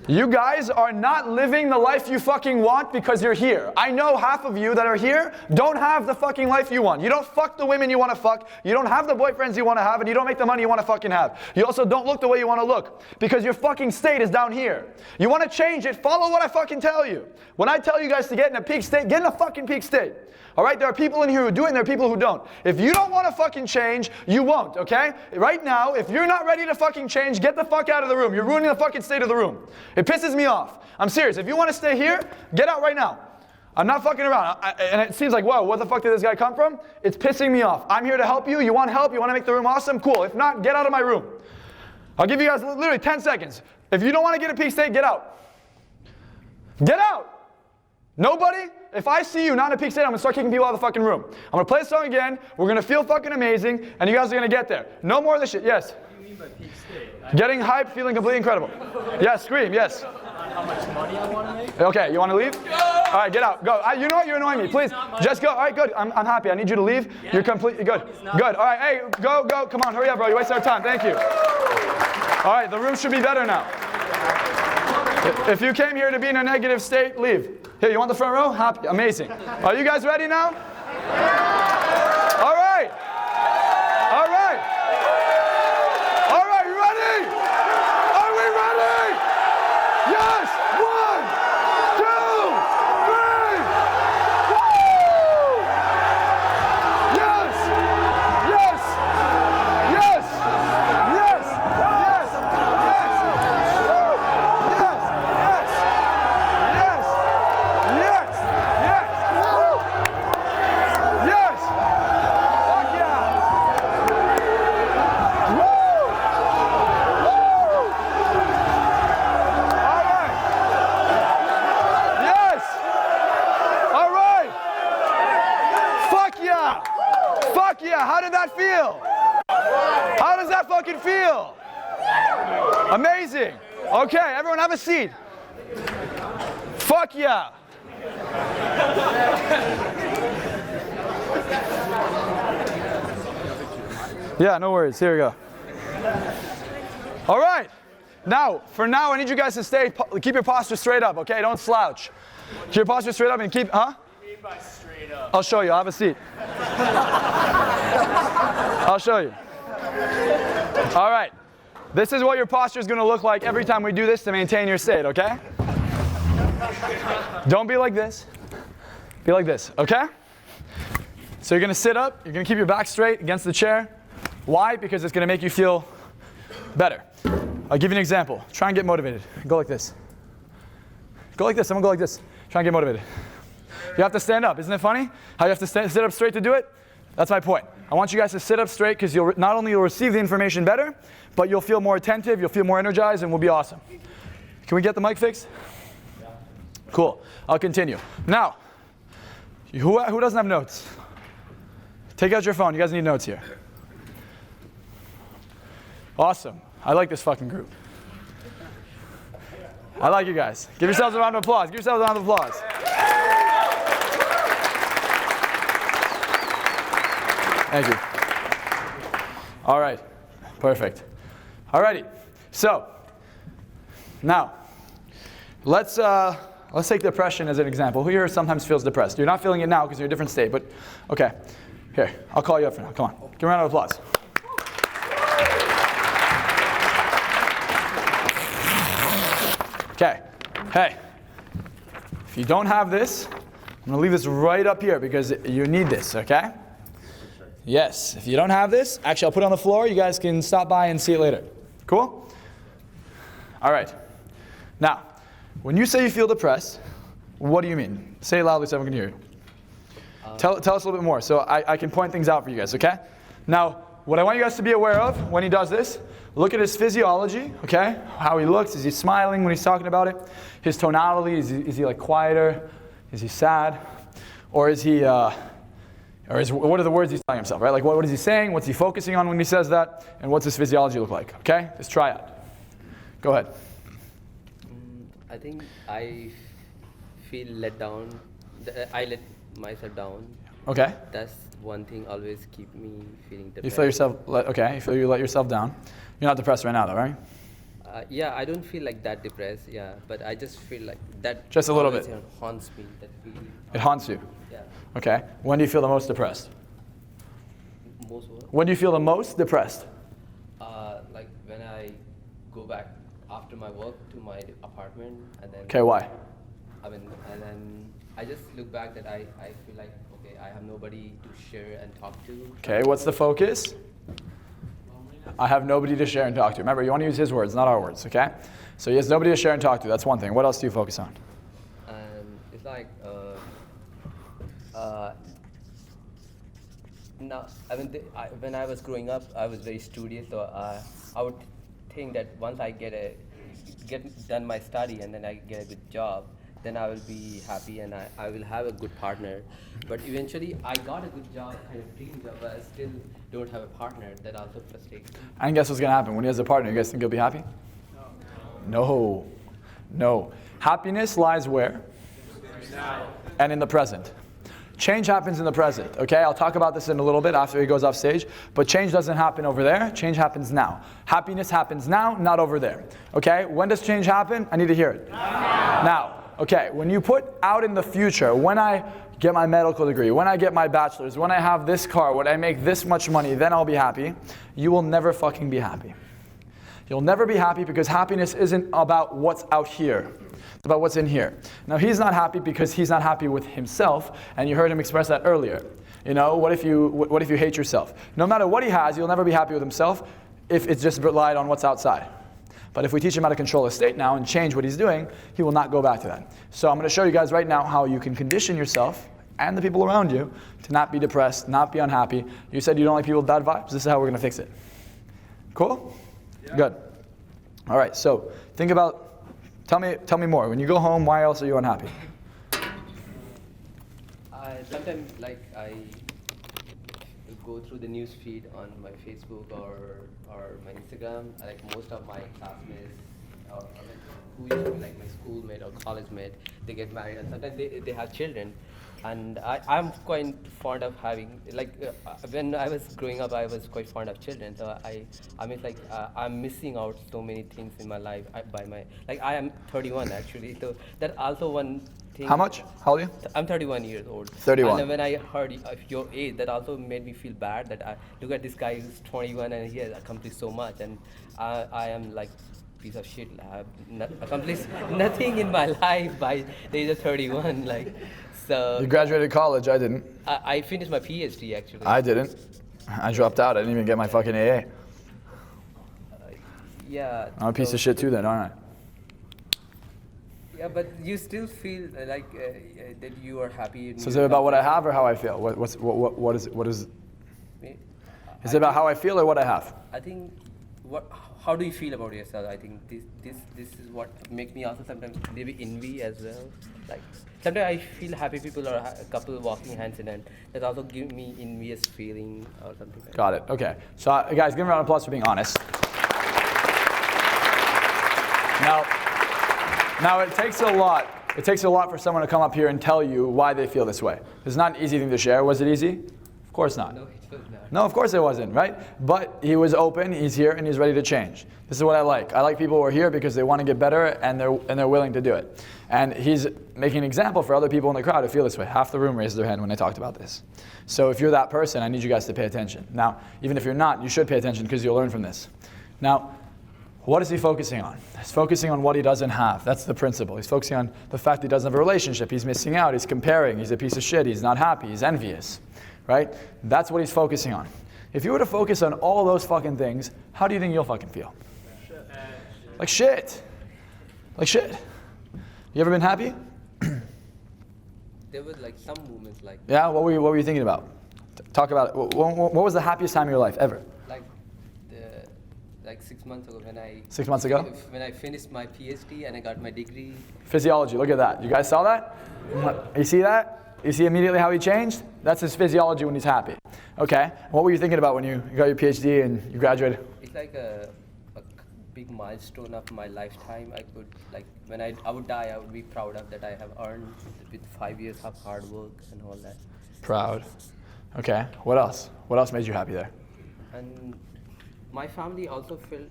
You guys are not living the life you fucking want because you're here. I know half of you that are here don't have the fucking life you want. You don't fuck the women you want to fuck. You don't have the boyfriends you want to have, and you don't make the money you want to fucking have. You also don't look the way you want to look because your fucking state is down here. You want to change it, follow what I fucking tell you. When I tell you guys to get in a peak state, get in a fucking peak state. All right, there are people in here who do it and there are people who don't. If you don't want to fucking change, you won't, okay? Right now, if you're not ready to fucking change, get the fuck out of the room. You're ruining the fucking state of the room. It pisses me off. I'm serious. If you want to stay here, get out right now. I'm not fucking around. And it seems like, whoa, where the fuck did this guy come from? It's pissing me off. I'm here to help you. You want help? You want to make the room awesome? Cool. If not, get out of my room. I'll give you guys literally 10 seconds. If you don't want to get a peak state, get out. Get out. Nobody? If I see you not in a peak state, I'm going to start kicking people out of the fucking room. I'm going to play the song again. We're going to feel fucking amazing. And you guys are going to get there. No more of this shit. Yes? What do you mean by peak state? Getting hyped, feeling completely incredible. Yes, scream. Yes. How much money I want to make? Okay, you want to leave? All right, get out. Go. You know what? You're annoying me. Please, just go. All right, good. I'm happy. I need you to leave. Yeah. You're completely good. Good. All right, hey, go. Come on, hurry up, bro. You wasted our time. Thank you. All right, the room should be better now. If you came here to be in a negative state, leave. Here, you want the front row? Happy. Amazing. Are you guys ready now? All right. All right. All right, you ready? Are we ready? Yes. 1, 2, 3. Woo! Yes. Yes. Yes. Yes. Yes. Yes. Woo! Yes. Yes. Yes. Yes. Yes. Woo! Yes. Fuck yeah. Woo! Woo! All right. Yes. All right. Fuck yeah. Fuck yeah. How did that feel? How does that fucking feel? Amazing. Okay, everyone have a seat. Fuck yeah. Yeah, no worries. Here we go. All right. Now, for now, I need you guys to keep your posture straight up, okay? Don't slouch. Keep your posture straight up and keep, What do you mean by straight up? I'll show you. I'll have a seat. I'll show you. All right. This is what your posture is going to look like every time we do this to maintain your state, okay? Don't be like this. Be like this, okay? So you're going to sit up. You're going to keep your back straight against the chair. Why? Because it's going to make you feel better. I'll give you an example. Try and get motivated. Go like this. Go like this. I'm going to go like this. Try and get motivated. You have to stand up. Isn't it funny how you have to sit up straight to do it? That's my point. I want you guys to sit up straight because not only you'll receive the information better, but you'll feel more attentive, you'll feel more energized, and we'll be awesome. Can we get the mic fixed? Yeah. Cool. I'll continue. Now, who doesn't have notes? Take out your phone. You guys need notes here. Awesome. I like this fucking group. I like you guys. Give yourselves a round of applause. Give yourselves a round of applause. Thank you. All right. Perfect. All righty. So, now, let's take depression as an example. Who here sometimes feels depressed? You're not feeling it now because you're in a different state, but okay. Here, I'll call you up for now. Come on. Give a round of applause. Okay. Hey, if you don't have this, I'm going to leave this right up here because you need this, okay? Yes. If you don't have this, actually, I'll put it on the floor. You guys can stop by and see it later. Cool? All right. Now, when you say you feel depressed, what do you mean? Say it loudly so everyone can hear you. Tell us a little bit more so I can point things out for you guys, okay? Now, what I want you guys to be aware of when he does this, look at his physiology, okay? How he looks. Is he smiling when he's talking about it? His tonality, is he like quieter? Is he sad? Or is he, what are the words he's telling himself, right? Like what is he saying? What's he focusing on when he says that? And what's his physiology look like, okay? This triad. Go ahead. I think I feel let down. I let myself down. Okay. That's one thing always keep me feeling depressed. You feel yourself, okay, you feel you let yourself down. You're not depressed right now though, right? Yeah, I don't feel like that depressed. Yeah, but I just feel like that. Just a little always, bit. Haunts me. That feeling. It haunts you. Yeah. Okay. When do you feel the most depressed? Most what? When do you feel the most depressed? Like when I go back after my work to my apartment and then. Okay, why? I mean, and then I just look back that I feel like, okay, I have nobody to share and talk to. Okay, what's the focus? I have nobody to share and talk to. Remember, you want to use his words, not our words, okay? So he has nobody to share and talk to. That's one thing. What else do you focus on? It's like, no, I mean, when I was growing up, I was very studious, so I would think that once I get done my study and then I get a good job, then I will be happy and I will have a good partner. But eventually, I got a good job, kind of dream job, but I still don't have a partner. That also frustrates me. And guess what's going to happen? When he has a partner, you guys think he'll be happy? No. No. Happiness lies where? Now. And in the present. Change happens in the present, okay? I'll talk about this in a little bit after he goes off stage, but change doesn't happen over there, change happens now. Happiness happens now, not over there, okay? When does change happen? I need to hear it. Now, okay, when you put out in the future, when I get my medical degree, when I get my bachelor's, when I have this car, when I make this much money, then I'll be happy, you will never fucking be happy. You'll never be happy because happiness isn't about what's out here. It's about what's in here. Now he's not happy because he's not happy with himself, and you heard him express that earlier. You know, what if you hate yourself? No matter what he has, you'll never be happy with himself if it's just relied on what's outside. But if we teach him how to control his state now and change what he's doing, he will not go back to that. So I'm going to show you guys right now how you can condition yourself and the people around you to not be depressed, not be unhappy. You said you don't like people with bad vibes. This is how we're going to fix it. Cool? Yeah. Good. All right, so think about, tell me more. When you go home, why else are you unhappy? Sometimes, like, I go through the news feed on my Facebook or my Instagram. Like most of my classmates, or who used to be like my schoolmate or college mate, they get married and sometimes they have children. And I'm quite fond of having, like, when I was growing up, I was quite fond of children. So I mean, like, I'm missing out so many things in my life like, I am 31 actually. So that also one thing. How much? How old are you? I'm 31 years old. 31. And when I heard of your age, that also made me feel bad that I look at this guy who's 21 and he has accomplished so much. And I am like, piece of shit. I have accomplished nothing in my life by the age of 31. Like, so You graduated college, I didn't. I finished my PhD actually. I didn't. I dropped out. I didn't even get my fucking AA. Yeah. I'm a piece of shit too then, aren't I? Yeah, but you still feel like that you are happy. So is it about what I have or how I feel? What is Is it about how I feel or what I have? I think how do you feel about yourself? I think this is what makes me also sometimes maybe envy as well. Like sometimes I feel happy people or a couple walking hands in hand. That also give me envious feeling or something. Like Got it. Okay. So guys, give him a round of applause for being honest. Now it takes a lot. It takes a lot for someone to come up here and tell you why they feel this way. It's not an easy thing to share. Was it easy? Of course not. No, it was not. No, of course it wasn't, right? But he was open, he's here, and he's ready to change. This is what I like. I like people who are here because they want to get better and they're willing to do it. And he's making an example for other people in the crowd who feel this way. Half the room raised their hand when I talked about this. So if you're that person, I need you guys to pay attention. Now, even if you're not, you should pay attention because you'll learn from this. Now, what is he focusing on? He's focusing on what he doesn't have. That's the principle. He's focusing on the fact that he doesn't have a relationship. He's missing out. He's comparing. He's a piece of shit. He's not happy. He's envious. Right? That's what he's focusing on. If you were to focus on all those fucking things, how do you think you'll fucking feel? Like shit. Like shit. You ever been happy? There was like some moments like. Yeah, what were you thinking about? Talk about it. What was the happiest time of your life ever? Like 6 months ago when I. 6 months ago? When I finished my PhD and I got my degree. Physiology, look at that. You guys saw that? You see that? You see immediately how he changed? That's his physiology when he's happy. Okay, what were you thinking about when you got your PhD and you graduated? It's like a big milestone of my lifetime. I could, like, when I would die, I would be proud of that I have earned with 5 years of hard work and all that. Proud. Okay, what else? What else made you happy there? And my family also felt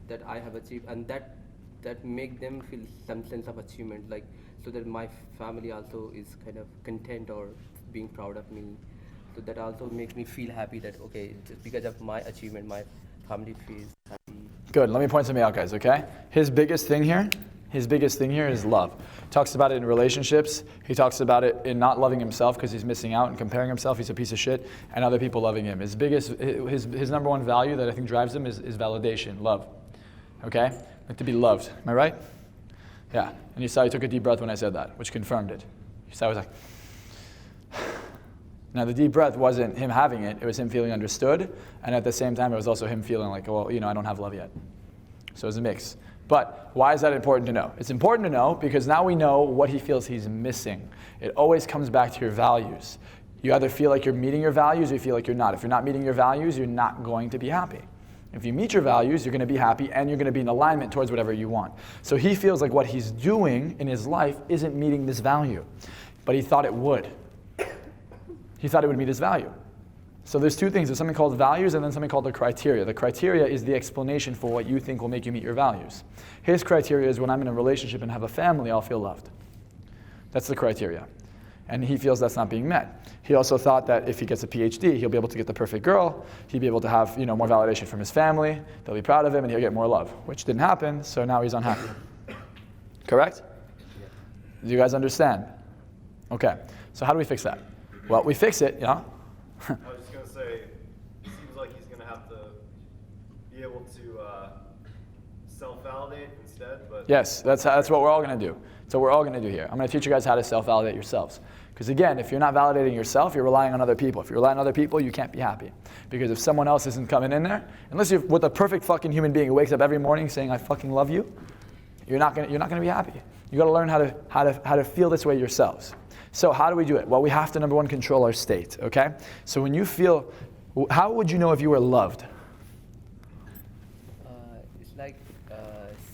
that I have achieved, and that make them feel some sense of achievement, like so that my family also is kind of content or being proud of me. So that also makes me feel happy that okay, just because of my achievement, my family feels happy. Good. Let me point something out, guys. Okay. His biggest thing here is love. Talks about it in relationships. He talks about it in not loving himself because he's missing out and comparing himself. He's a piece of shit, and other people loving him. His number one value that I think drives him is validation, love. Okay? Like to be loved. Am I right? Yeah. And you saw he took a deep breath when I said that, which confirmed it. You saw I was like. Now the deep breath wasn't him having it. It was him feeling understood, and at the same time, it was also him feeling like, well, I don't have love yet. So it was a mix. But why is that important to know? It's important to know because now we know what he feels he's missing. It always comes back to your values. You either feel like you're meeting your values or you feel like you're not. If you're not meeting your values, you're not going to be happy. If you meet your values, you're going to be happy and you're going to be in alignment towards whatever you want. So he feels like what he's doing in his life isn't meeting this value. But he thought it would. He thought it would meet his value. So there's two things. There's something called values and then something called the criteria. The criteria is the explanation for what you think will make you meet your values. His criteria is when I'm in a relationship and have a family, I'll feel loved. That's the criteria. And he feels that's not being met. He also thought that if he gets a PhD, he'll be able to get the perfect girl. He'll be able to have more validation from his family. They'll be proud of him and he'll get more love, which didn't happen, so now he's unhappy. Correct? Do you guys understand? Okay, so how do we fix that? Well, we fix it, I was just going to say, it seems like he's going to have to be able to self-validate instead. But yes, that's what we're all going to do. So we're all going to do here. I'm going to teach you guys how to self-validate yourselves. Because again, if you're not validating yourself, you're relying on other people. If you rely on other people, you can't be happy. Because if someone else isn't coming in there, unless you're with a perfect fucking human being who wakes up every morning saying, I fucking love you, you're not going to be happy. You got to learn how to feel this way yourselves. So how do we do it? Well, we have to, number one, control our state, okay? So when you feel, how would you know if you were loved? It's like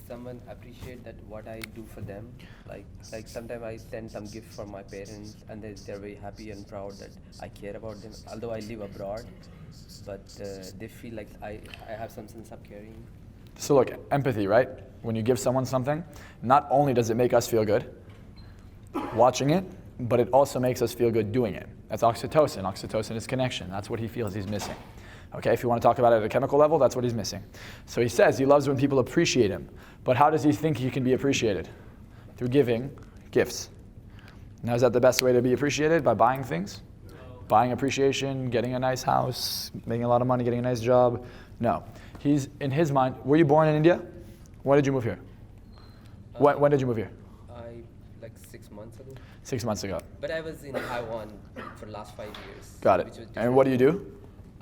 someone appreciate that what I do for them. Like sometimes I send some gift for my parents and they're very happy and proud that I care about them. Although I live abroad, but they feel like I have some sense of caring. So look, empathy, right? When you give someone something, not only does it make us feel good watching it, but it also makes us feel good doing it. That's oxytocin. Oxytocin is connection. That's what he feels he's missing. Okay, if you want to talk about it at a chemical level, that's what he's missing. So he says he loves when people appreciate him. But how does he think he can be appreciated? Through giving gifts. Now, is that the best way to be appreciated? By buying things? Buying appreciation, getting a nice house, making a lot of money, getting a nice job? No. He's, in his mind, were you born in India? When did you move here? When did you move here? Like 6 months ago. 6 months ago. But I was in Taiwan for the last 5 years. Got it. And what do you do?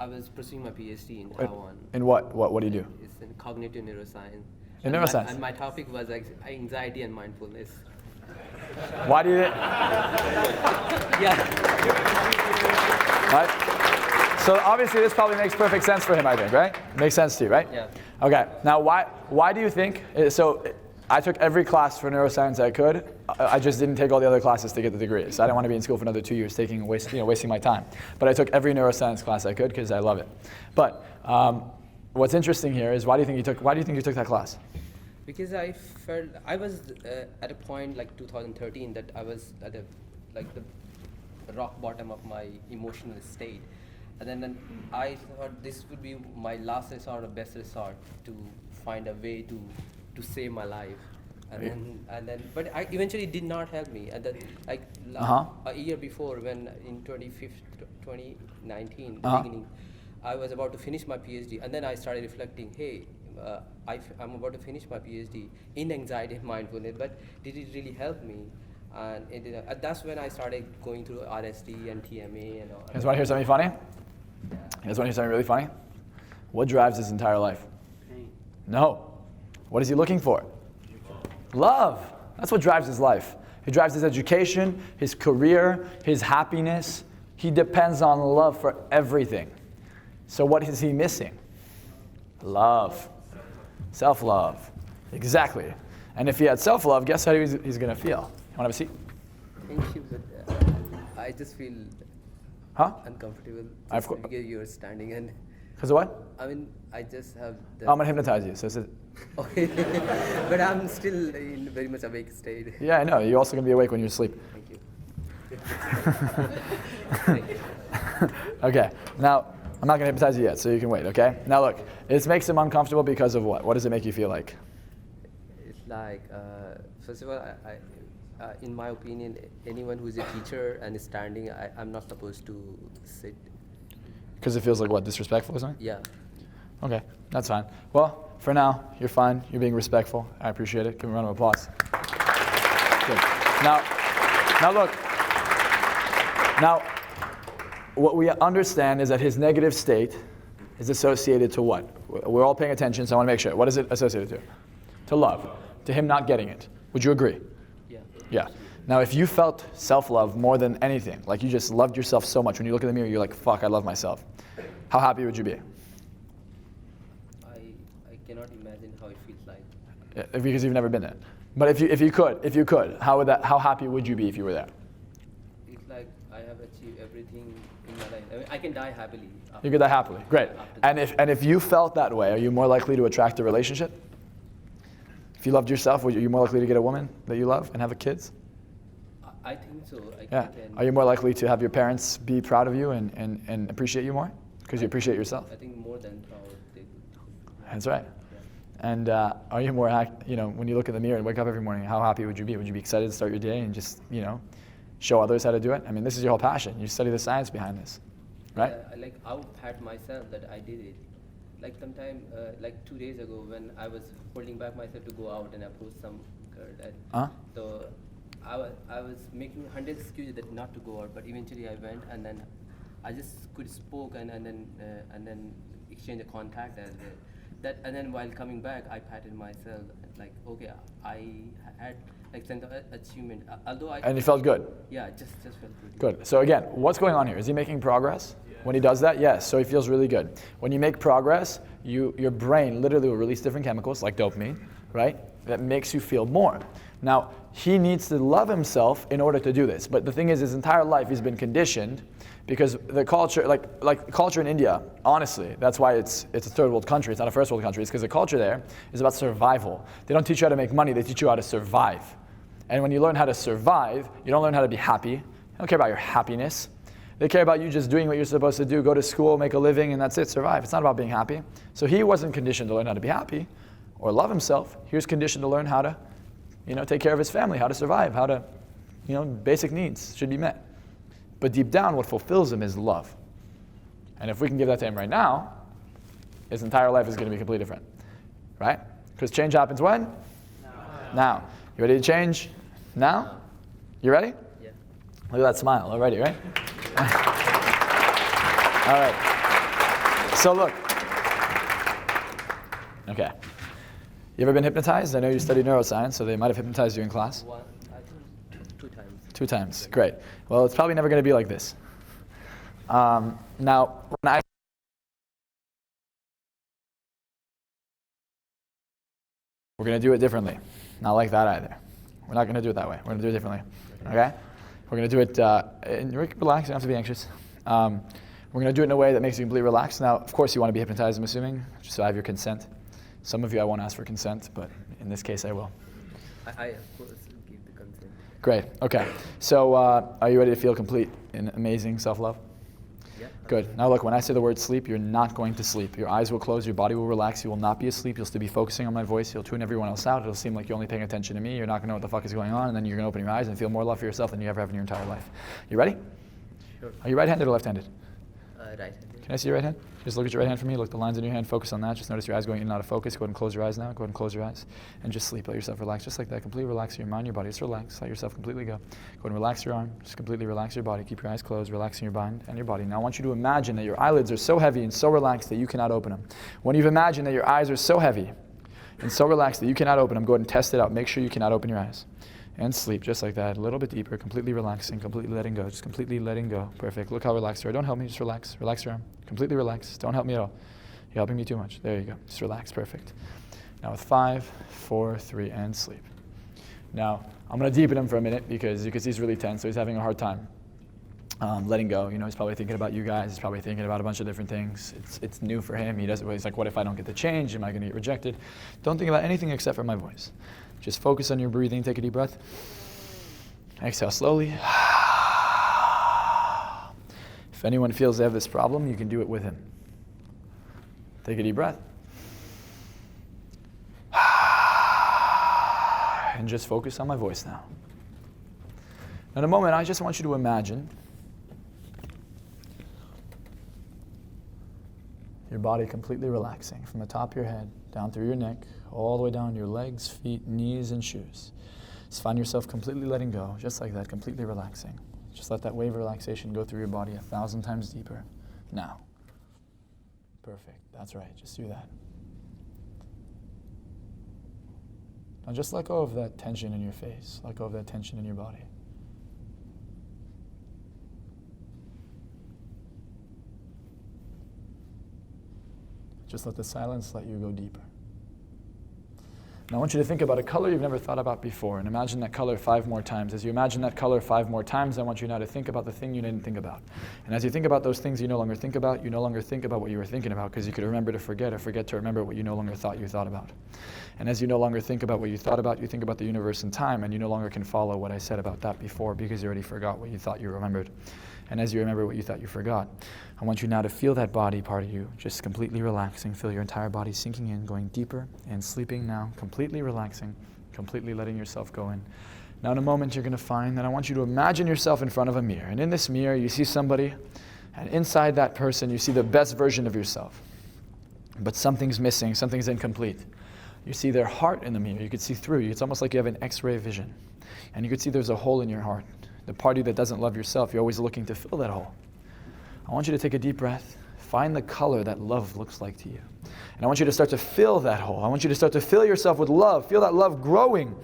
I was pursuing my PhD in Taiwan. In what? What do you do? It's in cognitive neuroscience. In neuroscience? And my topic was like anxiety and mindfulness. Why do you? Yeah. Right? So obviously this probably makes perfect sense for him, I think, right? Makes sense to you, right? Yeah. Okay. Now why do you think? So I took every class for neuroscience I could. I just didn't take all the other classes to get the degree. So I didn't want to be in school for another 2 years, wasting my time. But I took every neuroscience class I could because I love it. But what's interesting here is why do you think you took that class? Because I felt I was at a point like 2013 that I was at the rock bottom of my emotional state, and then I thought this would be my last resort or best resort to find a way to save my life, and then but I eventually did not help me, and then a year before when in 2019 beginning, I was about to finish my PhD, and then I started reflecting, hey. I'm about to finish my PhD in anxiety and mindfulness, but did it really help me? And that's when I started going through RSD and TMA and all. You guys want to hear something funny? You guys want to hear something really funny? What drives his entire life? Pain. No. What is he looking for? Love. That's what drives his life. He drives his education, his career, his happiness. He depends on love for everything. So what is he missing? Love. Self-love. Exactly. And if he had self-love, guess how he's going to feel? You want to have a seat? Thank you, but I just feel uncomfortable Of course. because you're standing and Because of what? I mean, I just have the... I'm going to hypnotize you. So is it... Okay. But I'm still in very much awake state. Yeah, I know. You're also going to be awake when you're asleep. Thank you. Okay. Now, I'm not going to hypnotize you yet, so you can wait, okay? Now look, it makes him uncomfortable because of what? What does it make you feel like? It's like, first of all, in my opinion, anyone who is a teacher and is standing, I'm not supposed to sit. Because it feels like what, disrespectful or something? Yeah. Okay, that's fine. Well, for now, you're fine. You're being respectful. I appreciate it. Give him a round of applause. Good. Now look. Now, what we understand is that his negative state is associated to what? We're all paying attention, so I want to make sure. What is it associated to? To love. To him not getting it. Would you agree? Yeah. Yeah. Now, if you felt self-love more than anything, like you just loved yourself so much, when you look in the mirror, you're like, fuck, I love myself. How happy would you be? I cannot imagine how it feels like. Yeah, because you've never been there. But if you could, how happy would you be if you were there? It's like I have achieved everything in my life. I mean, I can die happily. You could die happily. Great. And if you felt that way, are you more likely to attract a relationship? If you loved yourself, are you more likely to get a woman that you love and have kids? I think so. Yeah. Are you more likely to have your parents be proud of you and appreciate you more? Because you appreciate yourself. I think more than proud. That's right. Yeah. And are you more, when you look in the mirror and wake up every morning, how happy would you be? Would you be excited to start your day and just, show others how to do it? I mean, this is your whole passion. You study the science behind this, right? Yeah, I would pat myself that I did it. Like sometime, like 2 days ago, when I was holding back myself to go out and approach some girl. So I was making 100 excuses that not to go out, but eventually I went, and then I just could spoke and then exchange a contact as well. And then while coming back, I patted myself like, okay, I had like sense of achievement. And you felt good. Yeah, just felt good. Good. So again, what's going on here? Is he making progress? Yeah. When he does that, yes. So he feels really good. When you make progress, your brain literally will release different chemicals like dopamine, right? That makes you feel more. Now, he needs to love himself in order to do this. But the thing is, his entire life he's been conditioned because the culture, like culture in India, honestly, that's why it's a third world country. It's not a first world country. It's because the culture there is about survival. They don't teach you how to make money. They teach you how to survive. And when you learn how to survive, you don't learn how to be happy. They don't care about your happiness. They care about you just doing what you're supposed to do, go to school, make a living, and that's it, survive. It's not about being happy. So he wasn't conditioned to learn how to be happy or love himself. He was conditioned to learn how to, take care of his family, how to survive, how to, basic needs should be met. But deep down, what fulfills him is love. And if we can give that to him right now, his entire life is going to be completely different, right? Because change happens when? Now. You ready to change? Now? You ready? Yeah. Look at that smile already, right? All right. So look. Okay. You ever been hypnotized? I know you studied neuroscience, so they might have hypnotized you in class. I think 2 times. 2 times. Great. Well, it's probably never going to be like this. Now, we're going to do it differently. Not like that either. We're not going to do it that way. We're going to do it differently. Okay? We're going to do it, and relax, you don't have to be anxious. We're going to do it in a way that makes you completely relaxed. Now, of course, you want to be hypnotized, I'm assuming, just so I have your consent. Some of you I won't ask for consent, but in this case I will. I of course give the consent. Great. Okay. So are you ready to feel complete in amazing self-love? Yeah. Good. Now look, when I say the word sleep, you're not going to sleep. Your eyes will close, your body will relax, you will not be asleep, you'll still be focusing on my voice, you'll tune everyone else out, it'll seem like you're only paying attention to me, you're not going to know what the fuck is going on, and then you're going to open your eyes and feel more love for yourself than you ever have in your entire life. You ready? Sure. Are you right-handed or left-handed? Right-handed. Can I see your right hand? Just look at your right hand for me, look at the lines in your hand, focus on that, just notice your eyes going in and out of focus, go ahead and close your eyes now, go ahead and close your eyes, and just sleep, let yourself relax, just like that, completely relax your mind, your body, just relax, let yourself completely go. Go ahead and relax your arm, just completely relax your body, keep your eyes closed, relaxing your mind and your body. Now I want you to imagine that your eyelids are so heavy and so relaxed that you cannot open them. When you've imagined that your eyes are so heavy and so relaxed that you cannot open them, go ahead and test it out, make sure you cannot open your eyes. And sleep, just like that, a little bit deeper, completely relaxing, completely letting go, just completely letting go. Perfect. Look how relaxed you are. Don't help me, just relax. Relax your arm. Completely relax. Don't help me at all. You're helping me too much. There you go. Just relax. Perfect. Now with 5, 4, 3, and sleep. Now, I'm going to deepen him for a minute because you can see he's really tense, so he's having a hard time. letting go. You know, he's probably thinking about you guys. He's probably thinking about a bunch of different things. It's new for him. He's like, what if I don't get the change? Am I going to get rejected? Don't think about anything except for my voice. Just focus on your breathing. Take a deep breath. Exhale slowly. If anyone feels they have this problem, you can do it with him. Take a deep breath. And just focus on my voice now. In a moment, I just want you to imagine your body completely relaxing from the top of your head, down through your neck, all the way down your legs, feet, knees, and shoes. Just find yourself completely letting go, just like that, completely relaxing. Just let that wave of relaxation go through your body 1,000 times deeper. Now. Perfect. That's right. Just do that. Now just let go of that tension in your face. Let go of that tension in your body. Just let the silence let you go deeper. Now I want you to think about a color you've never thought about before, and imagine that color 5 more times. As you imagine that color 5 more times, I want you now to think about the thing you didn't think about. And as you think about those things you no longer think about, you no longer think about what you were thinking about, because you could remember to forget, or forget to remember what you no longer thought you thought about. And as you no longer think about what you thought about, you think about the universe and time, and you no longer can follow what I said about that before, because you already forgot what you thought you remembered. And as you remember what you thought you forgot, I want you now to feel that body part of you just completely relaxing. Feel your entire body sinking in, going deeper and sleeping now, completely relaxing, completely letting yourself go in. Now in a moment you're going to find that I want you to imagine yourself in front of a mirror. And in this mirror you see somebody, and inside that person you see the best version of yourself. But something's missing, something's incomplete. You see their heart in the mirror. You could see through you. It's almost like you have an X-ray vision. And you could see there's a hole in your heart. The part of you that doesn't love yourself, you're always looking to fill that hole. I want you to take a deep breath. Find the color that love looks like to you. And I want you to start to fill that hole. I want you to start to fill yourself with love. Feel that love growing.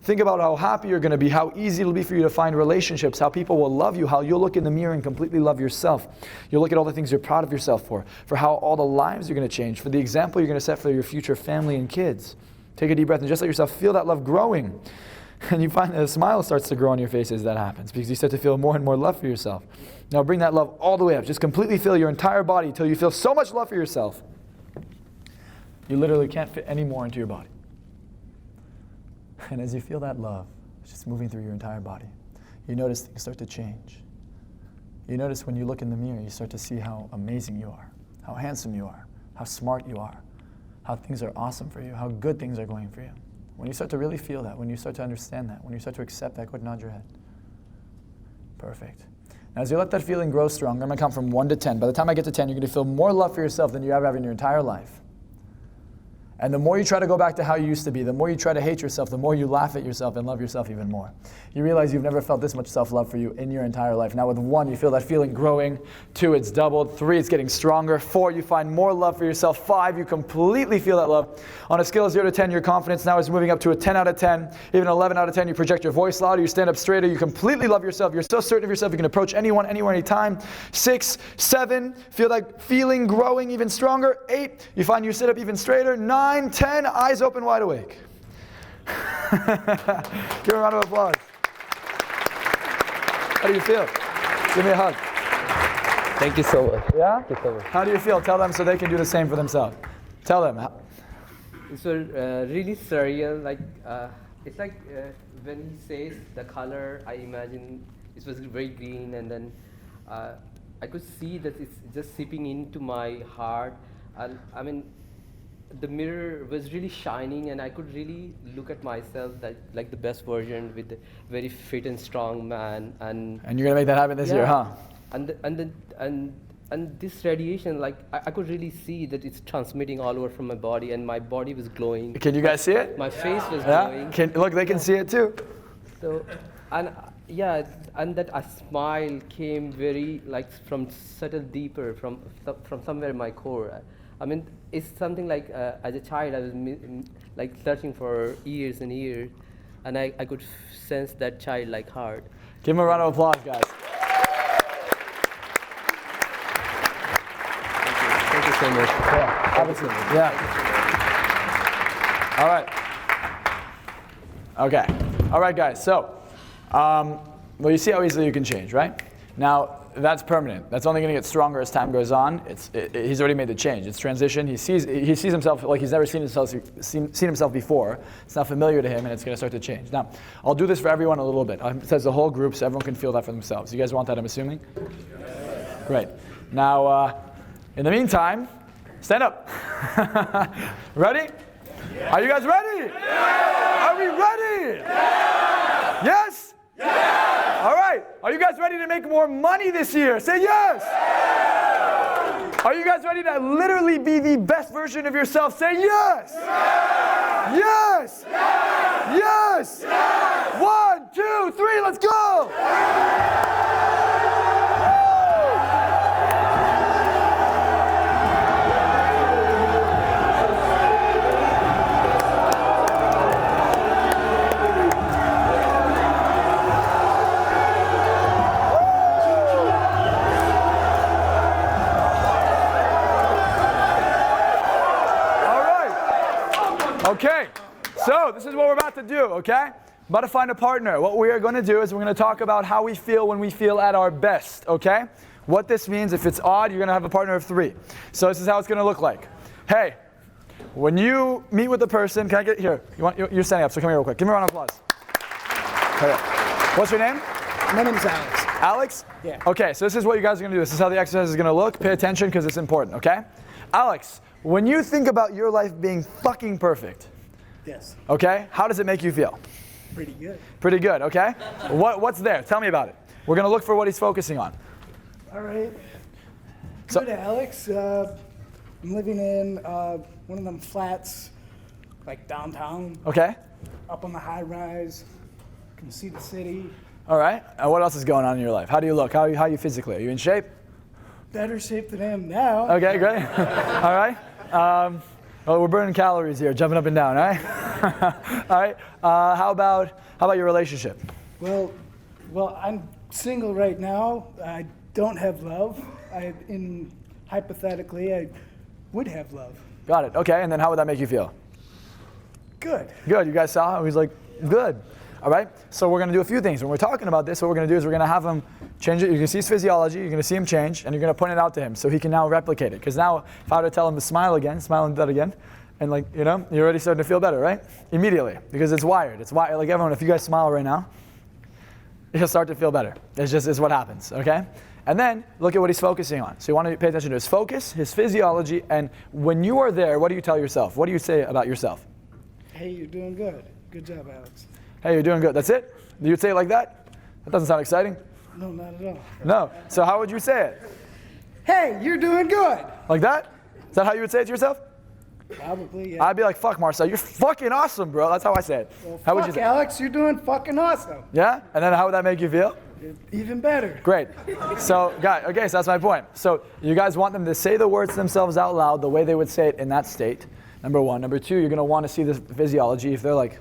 Think about how happy you're going to be, how easy it'll be for you to find relationships, how people will love you, how you'll look in the mirror and completely love yourself. You'll look at all the things you're proud of yourself for how all the lives you're going to change, for the example you're going to set for your future family and kids. Take a deep breath and just let yourself feel that love growing. And you find that a smile starts to grow on your face as that happens, because you start to feel more and more love for yourself. Now bring that love all the way up. Just completely fill your entire body until you feel so much love for yourself, you literally can't fit any more into your body. And as you feel that love, it's just moving through your entire body, you notice things start to change. You notice when you look in the mirror, you start to see how amazing you are, how handsome you are, how smart you are, how things are awesome for you, how good things are going for you. When you start to really feel that, when you start to understand that, when you start to accept that, go ahead and nod your head. Perfect. Now as you let that feeling grow strong, I'm going to count from 1 to 10. By the time I get to 10, you're going to feel more love for yourself than you ever have in your entire life. And the more you try to go back to how you used to be, the more you try to hate yourself, the more you laugh at yourself and love yourself even more. You realize you've never felt this much self-love for you in your entire life. Now with 1, you feel that feeling growing. 2, it's doubled. 3, it's getting stronger. 4, you find more love for yourself. 5, you completely feel that love. On a scale of 0 to 10, your confidence now is moving up to a 10 out of 10. Even 11 out of 10, you project your voice louder, you stand up straighter, you completely love yourself. You're so certain of yourself, you can approach anyone, anywhere, anytime. 6, 7, feel that feeling growing even stronger. 8, you find you sit up even straighter. 9, 10, eyes open wide awake. Give a round of applause. How do you feel? Give me a hug. Thank you so much. Yeah? Thank you so much. How do you feel? Tell them so they can do the same for themselves. Tell them. It's really surreal. Like it's like when he says the color, I imagine it was very green, and then I could see that it's just seeping into my heart. And I mean, the mirror was really shining, and I could really look at myself like the best version, with a very fit and strong man. And you're gonna make that happen this year, huh? And this radiation, like I could really see that it's transmitting all over from my body, and my body was glowing. Can you guys see it? My face was glowing. Look, they can see it too. So, and that a smile came very like from subtle deeper from somewhere in my core. I mean, it's something like as a child I was like searching for years and years, and I could sense that childlike heart. Give them a round of applause, guys. Thank you so much. Yeah, obviously. Yeah. All right. Okay. All right, guys. So, well, you see how easily you can change, right? Now, that's permanent. That's only going to get stronger as time goes on. He's already made the change. It's transition. He sees himself like he's never seen himself before. It's not familiar to him, and it's going to start to change. Now, I'll do this for everyone a little bit. It says the whole group, so everyone can feel that for themselves. You guys want that, I'm assuming? Yes. Great. Now, in the meantime, stand up. Ready? Yeah. Are you guys ready? Yeah. Are we ready? Yeah. Yes? Yeah. All right. Are you guys ready to make more money this year? Say yes. Yeah. Are you guys ready to literally be the best version of yourself? Say yes. Yeah. Yes. Yeah. Yes. Yeah. 1, 2, 3, let's go. Okay, so this is what we're about to do, okay? About to find a partner. What we are going to do is we're going to talk about how we feel when we feel at our best, okay? What this means, if it's odd, you're going to have a partner of 3. So this is how it's going to look like. Hey, when you meet with a person, can I get here? You're standing up, so come here real quick. Give me a round of applause. Okay. What's your name? My name is Alex. Alex? Yeah. Okay, so this is what you guys are going to do. This is how the exercise is going to look. Pay attention because it's important, okay? Alex, when you think about your life being fucking perfect, yes. Okay, how does it make you feel? Pretty good. Pretty good, okay? What's there? Tell me about it. We're going to look for what he's focusing on. All right. So- Good, Alex. I'm living in one of them flats, like downtown, Okay, up on the high rise. Can see the city. all right. And what else is going on in your life? How do you look? How are you physically? Are you in shape? Better shape than I am now. Okay, great. All right. Well, we're burning calories here, jumping up and down, all right? All right. How about your relationship? Well, I'm single right now. I don't have love. Hypothetically, I would have love. Got it. Okay, and then how would that make you feel? Good. Good. You guys saw? He's like, good. All right. So we're going to do a few things. When we're talking about this, what we're going to do is we're going to have him change it. You're going to see his physiology. You're going to see him change, and you're going to point it out to him so he can now replicate it. Because now, if I were to tell him to smile again, smile and do that again, and you're already starting to feel better, right? Immediately, because it's wired. It's wired. Like everyone, if you guys smile right now, you'll start to feel better. It's what happens, okay? And then look at what he's focusing on. So you want to pay attention to his focus, his physiology, and when you are there, what do you tell yourself? What do you say about yourself? Hey, you're doing good. Good job, Alex. Hey, you're doing good. That's it? You'd say it like that? That doesn't sound exciting. No, not at all. No. So how would you say it? Hey, you're doing good. Like that? Is that how you would say it to yourself? Probably, yeah. I'd be like, fuck, Marcel, you're fucking awesome, bro. That's how I say it. Well, How would fuck, you say? Alex, you're doing fucking awesome. Yeah? And then how would that make you feel? Even better. Great. So, guys, okay, so that's my point. So you guys want them to say the words themselves out loud the way they would say it in that state, number 1. Number 2, you're going to want to see the physiology. If they're like,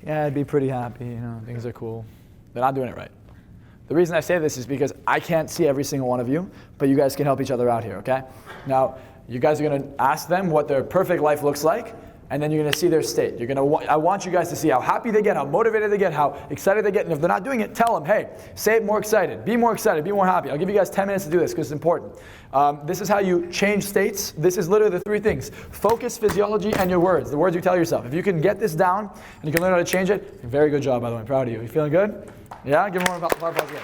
yeah, I'd be pretty happy, things are cool, they're not doing it right. The reason I say this is because I can't see every single one of you, but you guys can help each other out here, okay? Now, you guys are going to ask them what their perfect life looks like, and then you're going to see their state. I want you guys to see how happy they get, how motivated they get, how excited they get, and if they're not doing it, tell them, hey, say it more excited, be more happy. I'll give you guys 10 minutes to do this because it's important. This is how you change states. This is literally the 3 things: focus, physiology, and your words, the words you tell yourself. If you can get this down and you can learn how to change it, very good job, by the way. I'm proud of you. You feeling good? Yeah? Give them more applause again.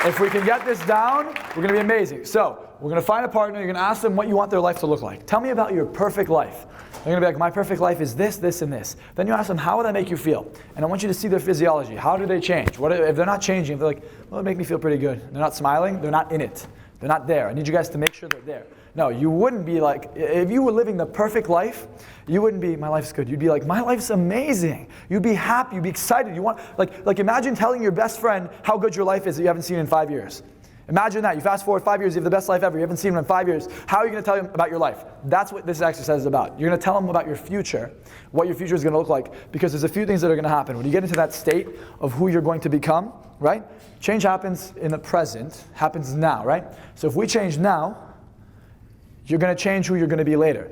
If we can get this down, we're going to be amazing. So we're going to find a partner. You're going to ask them what you want their life to look like. Tell me about your perfect life. They're going to be like, my perfect life is this, this, and this. Then you ask them, how would that make you feel? And I want you to see their physiology. How do they change? If they're not changing, if they're like, well, it make me feel pretty good. They're not smiling. They're not in it. They're not there. I need you guys to make sure they're there. No, you wouldn't be like, if you were living the perfect life, you wouldn't be, my life's good. You'd be like, my life's amazing. You'd be happy. You'd be excited. You want, like imagine telling your best friend how good your life is that you haven't seen in 5 years. Imagine that. You fast forward 5 years, you have the best life ever. You haven't seen him in 5 years. How are you going to tell him about your life? That's what this exercise is about. You're going to tell him about your future, what your future is going to look like, because there's a few things that are going to happen. When you get into that state of who you're going to become, right? Change happens in the present, happens now, right? So if we change now, you're going to change who you're going to be later,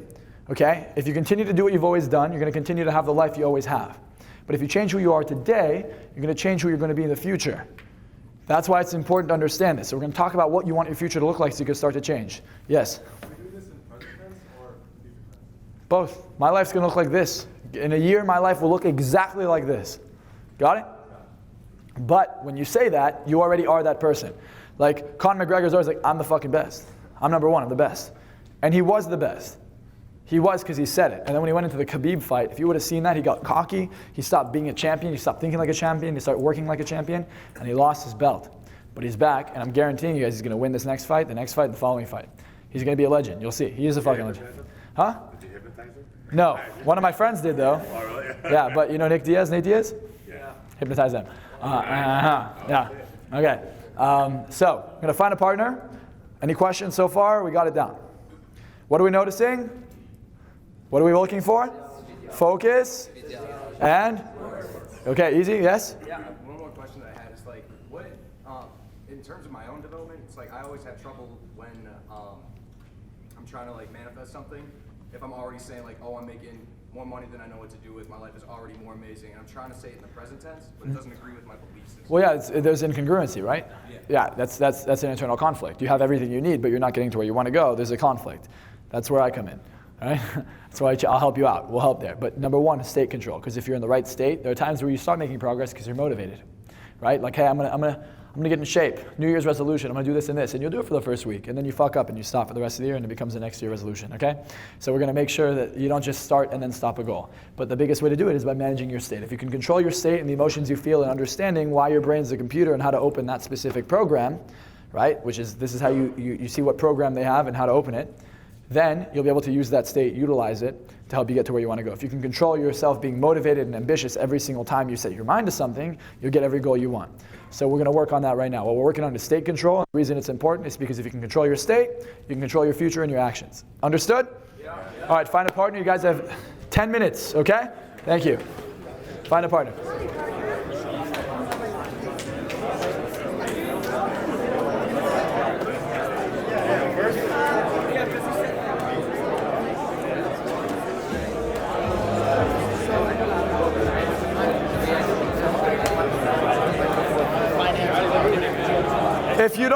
okay? If you continue to do what you've always done, you're going to continue to have the life you always have. But if you change who you are today, you're going to change who you're going to be in the future. That's why it's important to understand this. So we're going to talk about what you want your future to look like so you can start to change. Yes? Can we do this in present tense or future tense? Both. My life's going to look like this. In a year, my life will look exactly like this. Got it? But when you say that, you already are that person. Like, Conor McGregor's always like, I'm the fucking best. I'm number one, I'm the best. And he was the best. He was because he said it. And then when he went into the Khabib fight, if you would have seen that, he got cocky. He stopped being a champion. He stopped thinking like a champion. He started working like a champion. And he lost his belt. But he's back, and I'm guaranteeing you guys he's going to win this next fight, the following fight. He's going to be a legend. You'll see. He is a fucking legend. Huh? Did you hypnotize him? No. One of my friends did, though. Oh, really? Yeah, but you know Nate Diaz? Yeah. Hypnotize them. Yeah. Okay. So, I'm going to find a partner. Any questions so far? We got it down. What are we noticing? What are we looking for? Focus. And? Okay, easy, yes? Yeah, one more question that I had is like, what, in terms of my own development, it's like I always have trouble when I'm trying to like manifest something. If I'm already saying like, oh, I'm making more money than I know what to do with, my life is already more amazing, and I'm trying to say it in the present tense, but it doesn't agree with my belief system. Well, yeah, there's incongruency, right? Yeah, that's an internal conflict. You have everything you need, but you're not getting to where you want to go. There's a conflict. That's where I come in. Right? That's why I'll help you out. We'll help there. But number one is state control, because if you're in the right state, there are times where you start making progress because you're motivated, right? Like, hey, I'm gonna get in shape. New Year's resolution. I'm gonna do this and this, and you'll do it for the first week, and then you fuck up and you stop for the rest of the year, and it becomes the next year resolution. Okay? So we're gonna make sure that you don't just start and then stop a goal. But the biggest way to do it is by managing your state. If you can control your state and the emotions you feel, and understanding why your brain's a computer and how to open that specific program, right? This is how you see what program they have and how to open it. Then you'll be able to use that state, utilize it to help you get to where you want to go. If you can control yourself being motivated and ambitious every single time you set your mind to something, you'll get every goal you want. So we're going to work on that right now. What we're working on is state control. The reason it's important is because if you can control your state, you can control your future and your actions. Understood? Yeah. All right, find a partner. You guys have 10 minutes, okay? Thank you. Find a partner. If you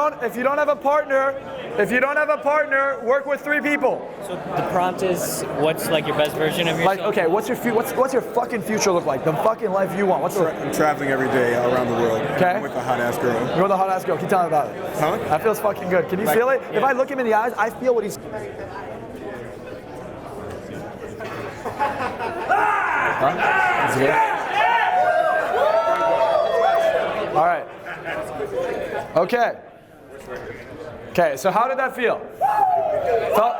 don't have a partner, work with 3 people. So the prompt is, what's like your best version of yourself? Like, okay, what's your fucking future look like? The fucking life you want. I'm traveling every day around the world. Okay. I'm with a hot ass girl. You're with a hot ass girl. Can you tell me about it? Huh? That feels fucking good. Can you feel it? Yeah. If I look him in the eyes, I feel what he's. Huh? That's good. All right. Okay. Okay, so how did that feel? Felt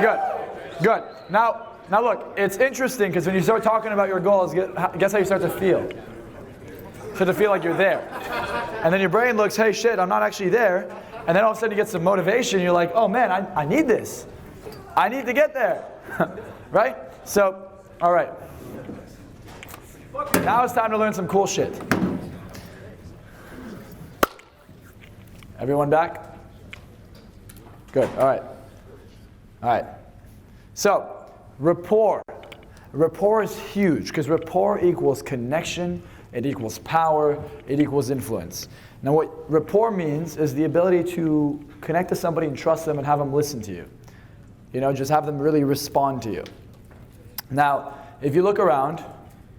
good. Good. Now look, it's interesting because when you start talking about your goals, guess how you start to feel? You start to feel like you're there. And then your brain looks, hey shit, I'm not actually there. And then all of a sudden you get some motivation, you're like, oh man, I need this. I need to get there. Right? So, all right. Now it's time to learn some cool shit. Everyone back? Good, all right. All right. So, rapport. Rapport is huge because rapport equals connection, it equals power, it equals influence. Now what rapport means is the ability to connect to somebody and trust them and have them listen to you. You know, just have them really respond to you. Now, if you look around,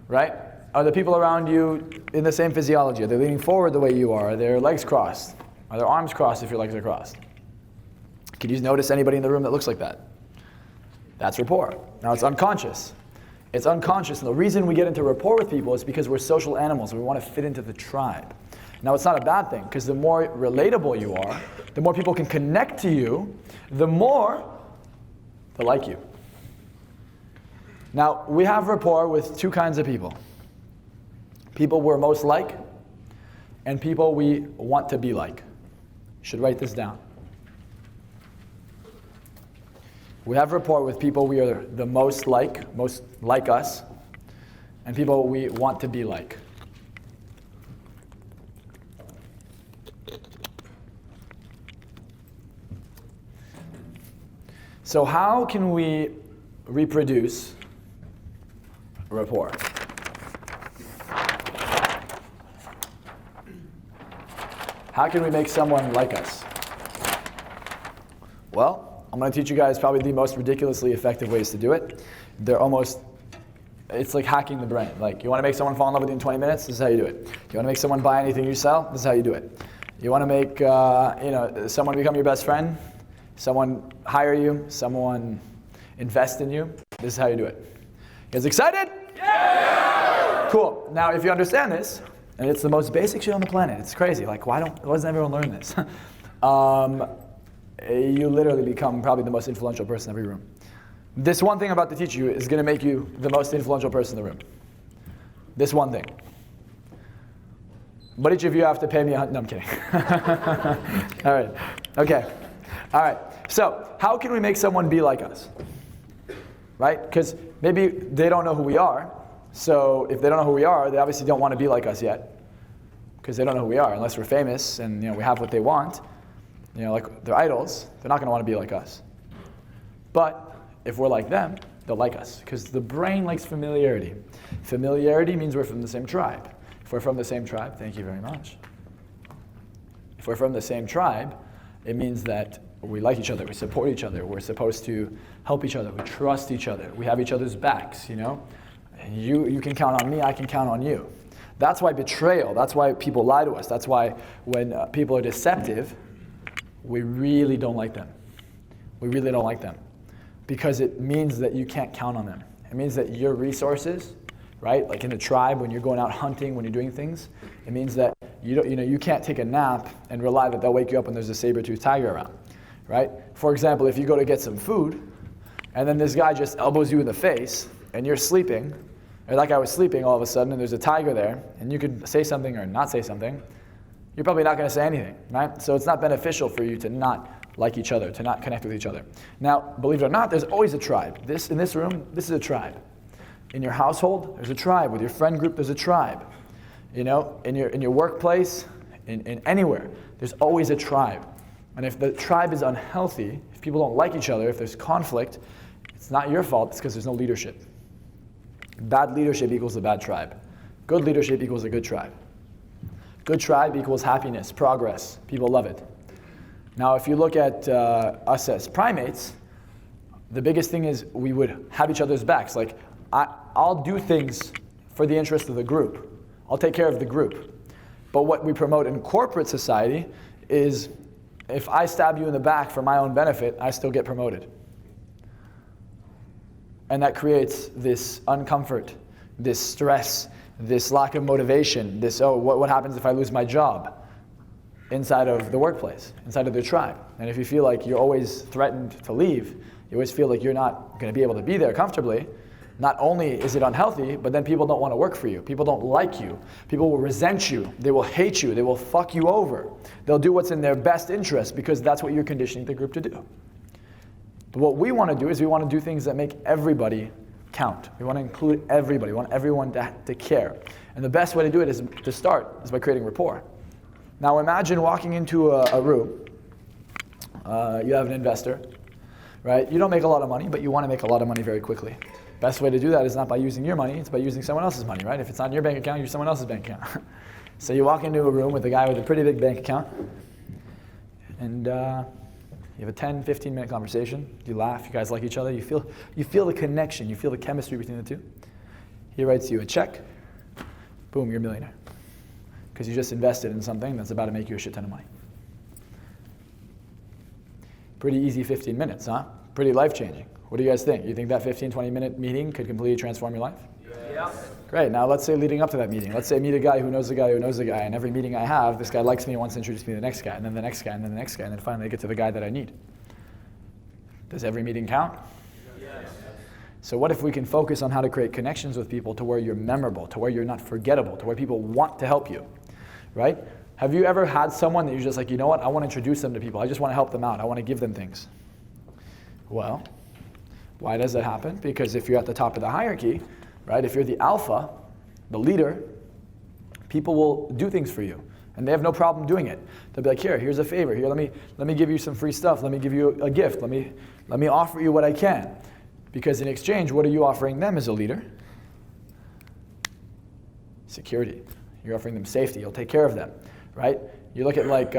right, are the people around you in the same physiology? Are they leaning forward the way you are? Are their legs crossed? Are their arms crossed if your legs are crossed? Can you notice anybody in the room that looks like that? That's rapport. Now it's unconscious. It's unconscious, and the reason we get into rapport with people is because we're social animals. We want to fit into the tribe. Now it's not a bad thing, because the more relatable you are, the more people can connect to you, the more they like you. Now we have rapport with 2 kinds of people. People we're most like, and people we want to be like. You should write this down. We have rapport with people we are the most like us, and people we want to be like. So how can we reproduce rapport? How can we make someone like us? Well, I'm going to teach you guys probably the most ridiculously effective ways to do it. It's like hacking the brain. Like, you want to make someone fall in love with you in 20 minutes? This is how you do it. You want to make someone buy anything you sell? This is how you do it. You want to make someone become your best friend? Someone hire you? Someone invest in you? This is how you do it. You guys excited? Yeah! Cool. Now, if you understand this, and it's the most basic shit on the planet, it's crazy. Like, why doesn't everyone learn this? You literally become probably the most influential person in every room. This one thing I'm about to teach you is going to make you the most influential person in the room. This one thing. But each of you have to pay me no, I'm kidding. All right. Okay. All right. So, how can we make someone be like us? Right? Because maybe they don't know who we are. So, if they don't know who we are, they obviously don't want to be like us yet. Because they don't know who we are. Unless we're famous and we have what they want, like they're idols, they're not going to want to be like us. But if we're like them, they'll like us. Because the brain likes familiarity. Familiarity means we're from the same tribe. If we're from the same tribe, thank you very much. If we're from the same tribe, it means that we like each other, we support each other, we're supposed to help each other, we trust each other, we have each other's backs, You can count on me, I can count on you. That's why betrayal, that's why people lie to us, that's why when people are deceptive, we really don't like them. We really don't like them. Because it means that you can't count on them. It means that your resources, right, like in the tribe when you're going out hunting, when you're doing things, it means that you can't take a nap and rely that they'll wake you up when there's a saber-toothed tiger around, right? For example, if you go to get some food, and then this guy just elbows you in the face, and you're sleeping, or that guy was sleeping all of a sudden, and there's a tiger there, and you could say something or not say something, you're probably not going to say anything, right? So it's not beneficial for you to not like each other, to not connect with each other. Now, believe it or not, there's always a tribe. In this room, this is a tribe. In your household, there's a tribe. With your friend group, there's a tribe. In your workplace, in anywhere, there's always a tribe. And if the tribe is unhealthy, if people don't like each other, if there's conflict, it's not your fault, it's because there's no leadership. Bad leadership equals a bad tribe. Good leadership equals a good tribe. Good tribe equals happiness, progress. People love it. Now, if you look at us as primates, the biggest thing is we would have each other's backs. Like, I'll do things for the interest of the group. I'll take care of the group. But what we promote in corporate society is if I stab you in the back for my own benefit, I still get promoted. And that creates this uncomfort, this stress, this lack of motivation, this, what happens if I lose my job? Inside of the workplace, inside of the tribe. And if you feel like you're always threatened to leave, you always feel like you're not going to be able to be there comfortably, not only is it unhealthy, but then people don't want to work for you. People don't like you. People will resent you. They will hate you. They will fuck you over. They'll do what's in their best interest because that's what you're conditioning the group to do. But what we want to do is we want to do things that make everybody count. We want to include everybody. We want everyone to care. And the best way to do it is by creating rapport. Now imagine walking into a room. You have an investor, right? You don't make a lot of money, but you want to make a lot of money very quickly. Best way to do that is not by using your money, it's by using someone else's money, right? If it's not in your bank account, use someone else's bank account. So you walk into a room with a guy with a pretty big bank account, and you have a 10, 15-minute conversation. You laugh, you guys like each other, you feel the connection, you feel the chemistry between the two. He writes you a check, boom, you're a millionaire. Because you just invested in something that's about to make you a shit ton of money. Pretty easy 15 minutes, huh? Pretty life-changing. What do you guys think? You think that 15, 20-minute meeting could completely transform your life? Yeah. Great. Now let's say leading up to that meeting, let's say I meet a guy who knows the guy who knows the guy, and every meeting I have, this guy likes me and wants to introduce me to the next guy, and then the next guy, and then the next guy, and then finally I get to the guy that I need. Does every meeting count? Yes. So what if we can focus on how to create connections with people to where you're memorable, to where you're not forgettable, to where people want to help you, right? Have you ever had someone that you're just like, you know what, I want to introduce them to people, I just want to help them out, I want to give them things? Well, why does that happen? Because if you're at the top of the hierarchy, right, if you're the alpha, the leader, people will do things for you. And they have no problem doing it. They'll be like, here's a favor. Here, let me give you some free stuff. Let me give you a gift. Let me offer you what I can. Because in exchange, what are you offering them as a leader? Security. You're offering them safety. You'll take care of them. right? You look at like,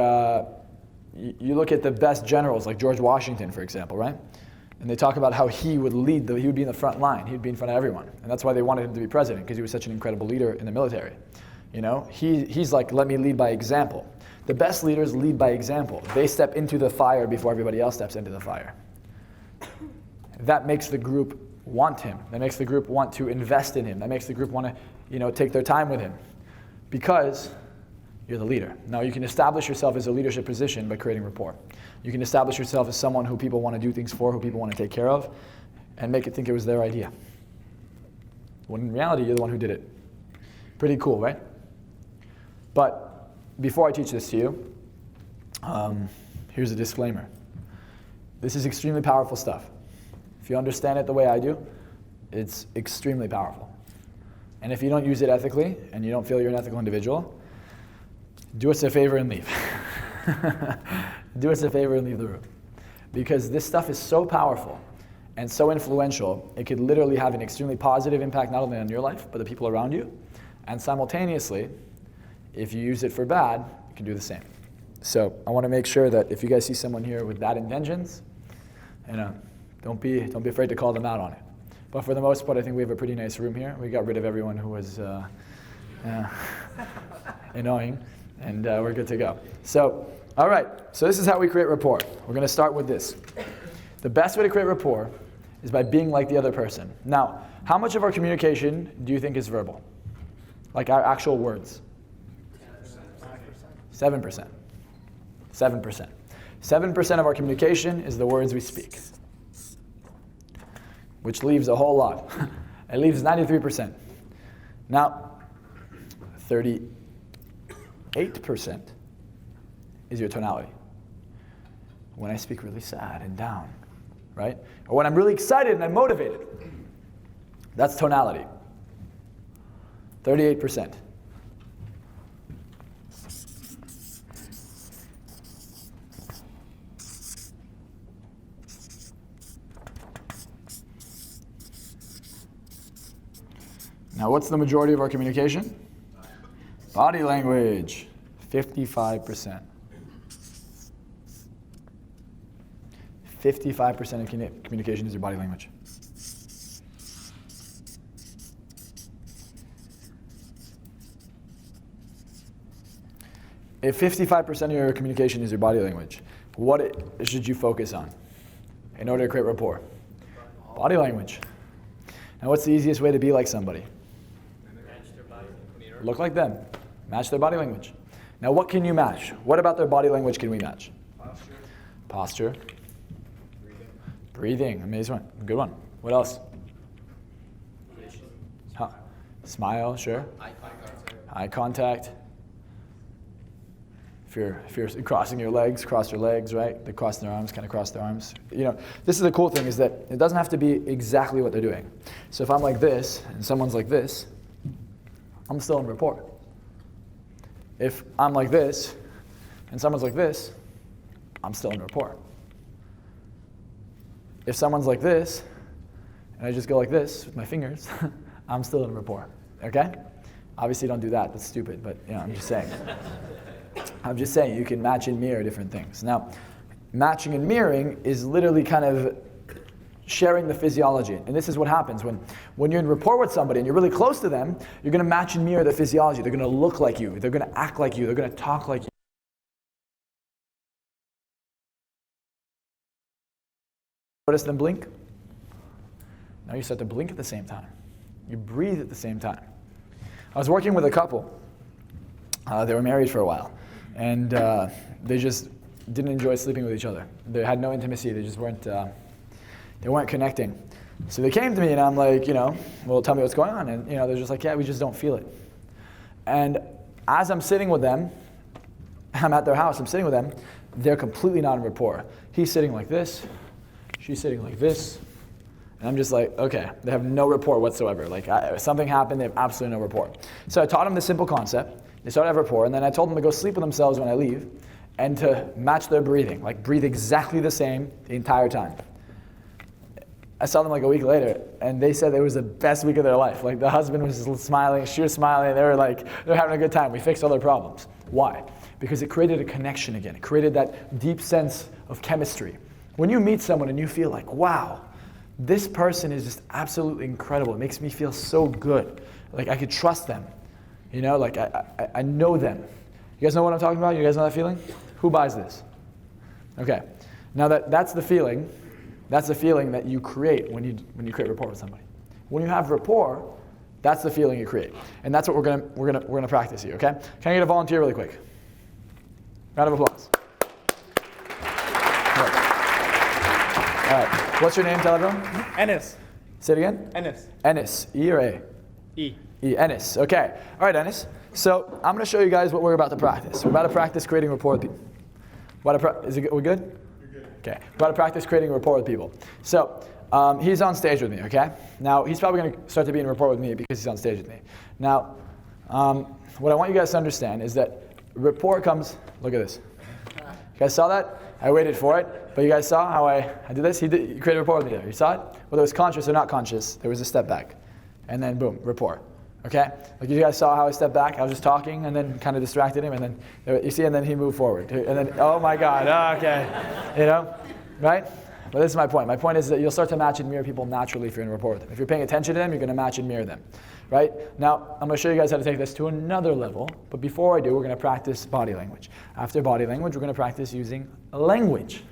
you look at the best generals like George Washington, for example, right? And they talk about how he would lead, he would be in the front line, he would be in front of everyone. And that's why they wanted him to be president, because he was such an incredible leader in the military. You know, he's like, let me lead by example. The best leaders lead by example. They step into the fire before everybody else steps into the fire. That makes the group want him. That makes the group want to invest in him. That makes the group want to, you know, take their time with him. Because you're the leader. Now you can establish yourself as a leadership position by creating rapport. You can establish yourself as someone who people want to do things for, who people want to take care of, and make it think it was their idea. When in reality, you're the one who did it. Pretty cool, right? But before I teach this to you, here's a disclaimer. This is extremely powerful stuff. If you understand it the way I do, it's extremely powerful. And if you don't use it ethically, and you don't feel you're an ethical individual, do us a favor and leave. Do us a favor and leave the room. Because this stuff is so powerful and so influential, it could literally have an extremely positive impact not only on your life, but the people around you. And simultaneously, if you use it for bad, you can do the same. So I want to make sure that if you guys see someone here with bad intentions, you know, don't be afraid to call them out on it. But for the most part, I think we have a pretty nice room here. We got rid of everyone who was annoying, and we're good to go. So, all right, so this is how we create rapport. We're going to start with this. The best way to create rapport is by being like the other person. Now, how much of our communication do you think is verbal? Like our actual words? 7%. 7%. 7% of our communication is the words we speak, which leaves a whole lot. It leaves 93%. Now, 38% is your tonality. When I speak really sad and down, right? Or when I'm really excited and I'm motivated. That's tonality. 38%. Now, what's the majority of our communication? Body language, 55%. 55% of communication is your body language. If 55% of your communication is your body language, what should you focus on in order to create rapport? Body language. Now, what's the easiest way to be like somebody? Look like them. Match their body language. Now, what can you match? What about their body language can we match? Posture. Breathing. Amazing one. Good one. What else? Huh. Smile, sure. Eye contact. If you're crossing your legs, cross your legs, right? They cross their arms, kind of cross their arms. You know, this is the cool thing, is that it doesn't have to be exactly what they're doing. So if I'm like this and someone's like this, I'm still in rapport. If I'm like this and someone's like this, I'm still in rapport. If someone's like this and I just go like this with my fingers, I'm still in rapport. Okay? Obviously don't do that. That's stupid, but you know, I'm just saying. I'm just saying you can match and mirror different things. Now, matching and mirroring is literally kind of sharing the physiology. And this is what happens when you're in rapport with somebody and you're really close to them, you're going to match and mirror the physiology. They're going to look like you. They're going to act like you. They're going to talk like you. Notice them blink? Now you start to blink at the same time. You breathe at the same time. I was working with a couple. They were married for a while. And they just didn't enjoy sleeping with each other. They had no intimacy. They just weren't connecting. So they came to me and I'm like, you know, well, tell me what's going on. And you know, they're just like, yeah, we just don't feel it. And as I'm sitting with them, I'm at their house, I'm sitting with them, they're completely not in rapport. He's sitting like this, she's sitting like this. And I'm just like, okay, they have no rapport whatsoever. Like something happened, they have absolutely no rapport. So I taught them this simple concept. They started to have rapport, and then I told them to go sleep with themselves when I leave and to match their breathing, like breathe exactly the same the entire time. I saw them like a week later, and they said it was the best week of their life. Like the husband was just smiling, she was smiling, they were having a good time. We fixed all their problems. Why? Because it created a connection again. It created that deep sense of chemistry. When you meet someone and you feel like, wow, this person is just absolutely incredible. It makes me feel so good. Like I could trust them. You know, like I know them. You guys know what I'm talking about? You guys know that feeling? Who buys this? Okay. Now that's the feeling. That's the feeling that you create when you create rapport with somebody. When you have rapport, that's the feeling you create, and that's what we're gonna practice here. Okay? Can I get a volunteer really quick? Round of applause. All right. What's your name? Tell everyone. Ennis. Say it again. Ennis. Ennis. E or A? E. E. Ennis. Okay. All right, Ennis. So I'm gonna show you guys what we're about to practice. We're about to practice creating rapport with people. We good? Okay, we're about to practice creating rapport with people. So he's on stage with me, okay? Now, he's probably going to start to be in rapport with me because he's on stage with me. Now, what I want you guys to understand is that rapport comes, look at this. You guys saw that? I waited for it, but you guys saw how I did this? He created rapport with me there. You saw it? Whether it was conscious or not conscious, there was a step back. And then boom, rapport. Okay? Like you guys saw how I stepped back, I was just talking and then kind of distracted him and then, you see, and then he moved forward. And then, oh my God, okay. You know, right? But this is my point. My point is that you'll start to match and mirror people naturally if you're in rapport with them. If you're paying attention to them, you're gonna match and mirror them, right? Now, I'm gonna show you guys how to take this to another level, but before I do, we're gonna practice body language. After body language, we're gonna practice using language.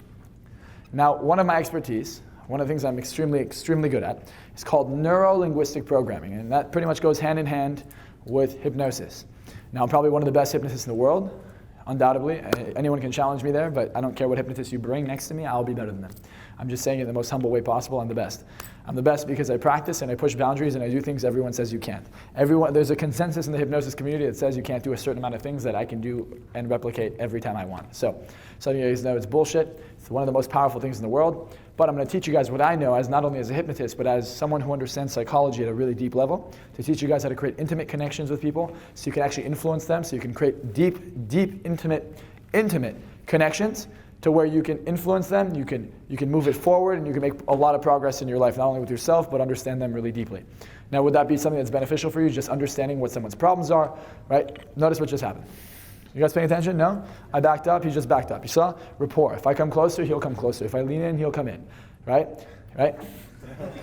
Now, one of my expertise, one of the things I'm extremely, extremely good at, is called Neuro-Linguistic Programming, and that pretty much goes hand in hand with hypnosis. Now, I'm probably one of the best hypnotists in the world, undoubtedly. Anyone can challenge me there, but I don't care what hypnotist you bring next to me, I'll be better than them. I'm just saying it in the most humble way possible, I'm the best. I'm the best because I practice and I push boundaries and I do things everyone says you can't. There's a consensus in the hypnosis community that says you can't do a certain amount of things that I can do and replicate every time I want. So you guys know it's bullshit. It's one of the most powerful things in the world. But I'm going to teach you guys what I know as not only as a hypnotist, but as someone who understands psychology at a really deep level, to teach you guys how to create intimate connections with people so you can actually influence them, so you can create deep, intimate connections to where you can influence them, you can move it forward, and you can make a lot of progress in your life, not only with yourself, but understand them really deeply. Now, would that be something that's beneficial for you, just understanding what someone's problems are, right? Notice what just happened. You guys paying attention? No? I backed up, he just backed up. You saw? Rapport. If I come closer, he'll come closer. If I lean in, he'll come in. Right? Right?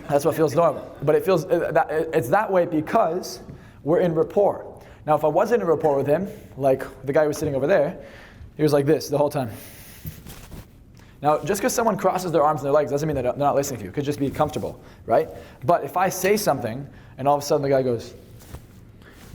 That's what feels normal. But it feels, it's that way because we're in rapport. Now, if I wasn't in rapport with him, like the guy who was sitting over there, he was like this the whole time. Now, just because someone crosses their arms and their legs doesn't mean that they're not listening to you. It could just be comfortable, right? But if I say something, and all of a sudden the guy goes,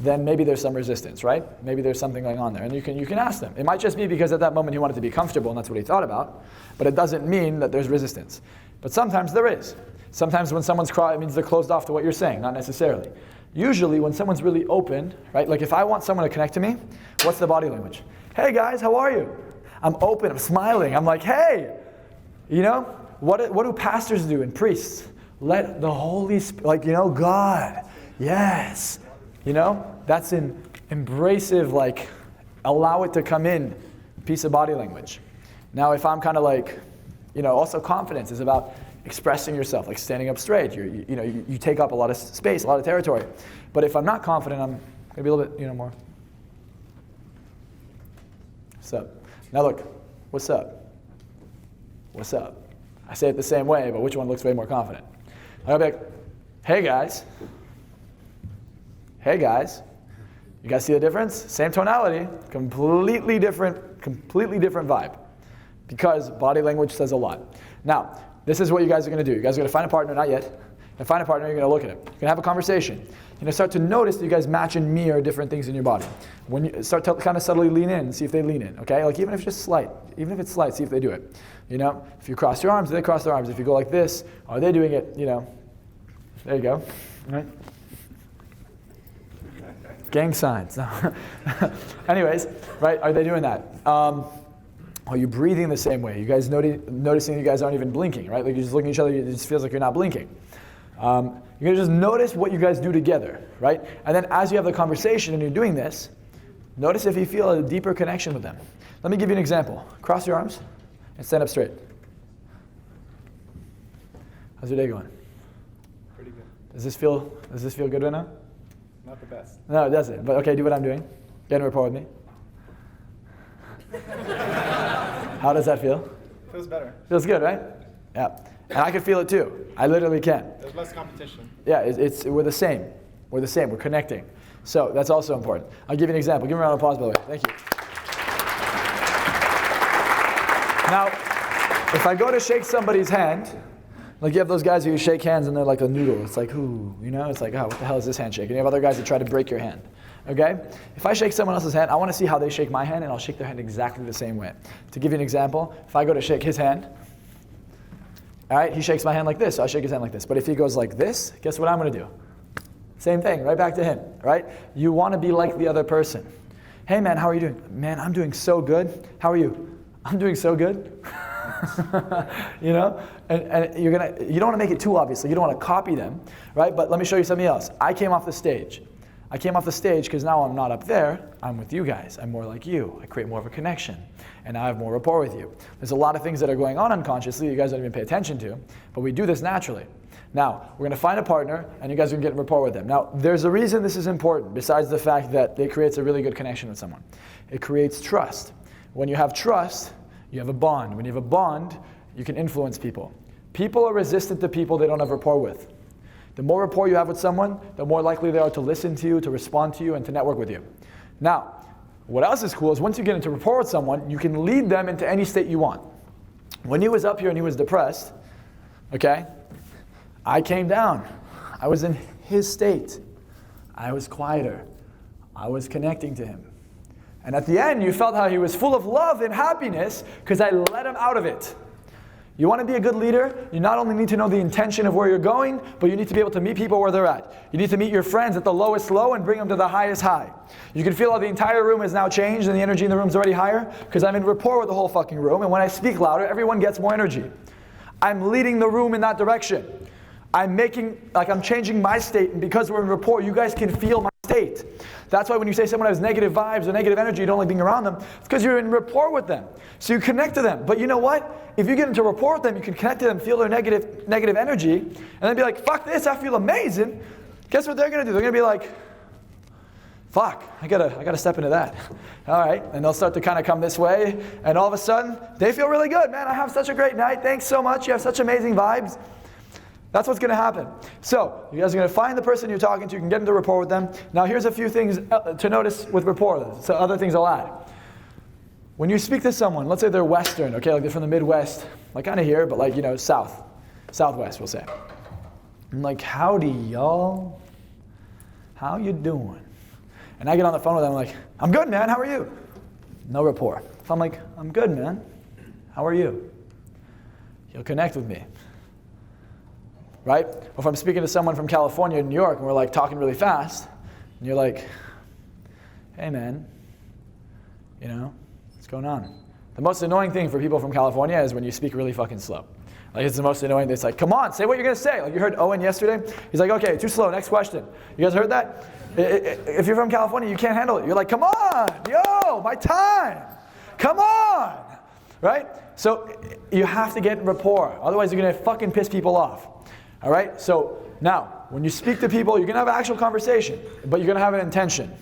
then maybe there's some resistance, right? Maybe there's something going on there. And you can ask them. It might just be because at that moment he wanted to be comfortable and that's what he thought about, but it doesn't mean that there's resistance. But sometimes there is. Sometimes when someone's quiet, it means they're closed off to what you're saying, not necessarily. Usually when someone's really open, right? Like if I want someone to connect to me, what's the body language? Hey guys, how are you? I'm open, I'm smiling, I'm like, hey! You know, what do pastors do and priests? Let the Holy Spirit, like, you know, God, yes. You know, that's an embracive, like, allow it to come in piece of body language. Now, if I'm kind of like, you know, also confidence is about expressing yourself, like standing up straight. You take up a lot of space, a lot of territory. But if I'm not confident, I'm gonna be a little bit, you know, more. What's up? Now look, what's up? What's up? I say it the same way, but which one looks way more confident? I'll be like, hey guys. Hey guys. You guys see the difference? Same tonality, completely different vibe. Because body language says a lot. Now, this is what you guys are going to do. You guys are going to find a partner, not yet. And find a partner, you're going to look at him. You're going to have a conversation. You're going to start to notice that you guys match and mirror different things in your body. When you start to kind of subtly lean in, see if they lean in, okay? Like even if it's just slight, even if it's slight, see if they do it. You know, if you cross your arms, they cross their arms. If you go like this, are they doing it, you know? There you go, right? Gang signs. Anyways, right, are they doing that? Are you breathing the same way? You guys noticing you guys aren't even blinking, right? Like you're just looking at each other, it just feels like you're not blinking. You're gonna just notice what you guys do together, right? And then as you have the conversation and you're doing this, notice if you feel a deeper connection with them. Let me give you an example. Cross your arms and stand up straight. How's your day going? Does this feel good right now? Not the best. No, it doesn't. But okay, do what I'm doing. Get in rapport with me. How does that feel? Feels better. Feels good, right? Yeah. And I can feel it too. I literally can. There's less competition. Yeah, we're the same. We're the same. We're connecting. So that's also important. I'll give you an example. Give me a round of applause, by the way. Thank you. Now, if I go to shake somebody's hand, like you have those guys who you shake hands and they're like a noodle. It's like, ooh, you know? It's like, oh, what the hell is this handshake? And you have other guys that try to break your hand. Okay? If I shake someone else's hand, I want to see how they shake my hand, and I'll shake their hand exactly the same way. To give you an example, if I go to shake his hand, all right, he shakes my hand like this, so I shake his hand like this. But if he goes like this, guess what I'm going to do? Same thing, right back to him, right? You want to be like the other person. Hey man, how are you doing? Man, I'm doing so good. How are you? I'm doing so good. You know? And you don't want to make it too obvious. You don't want to copy them, right? But let me show you something else. I came off the stage because now I'm not up there. I'm with you guys. I'm more like you. I create more of a connection. And I have more rapport with you. There's a lot of things that are going on unconsciously you guys don't even pay attention to, but we do this naturally. Now, we're going to find a partner, and you guys are going to get in rapport with them. Now, there's a reason this is important, besides the fact that it creates a really good connection with someone. It creates trust. When you have trust, you have a bond. When you have a bond, you can influence people. People are resistant to people they don't have rapport with. The more rapport you have with someone, the more likely they are to listen to you, to respond to you, and to network with you. Now, what else is cool is once you get into rapport with someone, you can lead them into any state you want. When he was up here and he was depressed, okay, I came down. I was in his state. I was quieter. I was connecting to him. And at the end, you felt how he was full of love and happiness because I let him out of it. You want to be a good leader, you not only need to know the intention of where you're going, but you need to be able to meet people where they're at. You need to meet your friends at the lowest low and bring them to the highest high. You can feel how the entire room has now changed and the energy in the room is already higher because I'm in rapport with the whole fucking room, and when I speak louder, everyone gets more energy. I'm leading the room in that direction. I'm changing my state, and because we're in rapport, you guys can feel my state. That's why when you say someone has negative vibes or negative energy, you don't like being around them, it's because you're in rapport with them. So you connect to them. But you know what? If you get into rapport with them, you can connect to them, feel their negative energy, and then be like, fuck this, I feel amazing. Guess what they're going to do? They're going to be like, fuck, I gotta step into that. All right, and they'll start to kind of come this way, and all of a sudden, they feel really good. Man, I have such a great night. Thanks so much. You have such amazing vibes. That's what's going to happen. So, you guys are going to find the person you're talking to, you can get into rapport with them. Now, here's a few things to notice with rapport, so other things I'll add. When you speak to someone, let's say they're Western, okay, like they're from the Midwest, like kind of here, but like, you know, Southwest, we'll say. I'm like, howdy, y'all. How you doing? And I get on the phone with them, I'm like, I'm good, man, how are you? No rapport. If I'm like, I'm good, man, how are you? He'll connect with me. Right? Or if I'm speaking to someone from California and New York and we're like talking really fast, and you're like, hey man, you know, what's going on? The most annoying thing for people from California is when you speak really fucking slow. Like it's the most annoying. It's like, come on, say what you're going to say. Like you heard Owen yesterday. He's like, okay, too slow, next question. You guys heard that? If you're from California, you can't handle it. You're like, come on, yo, my time. Come on. Right? So you have to get rapport. Otherwise you're going to fucking piss people off. All right, so now, when you speak to people, you're going to have an actual conversation, but you're going to have an intention.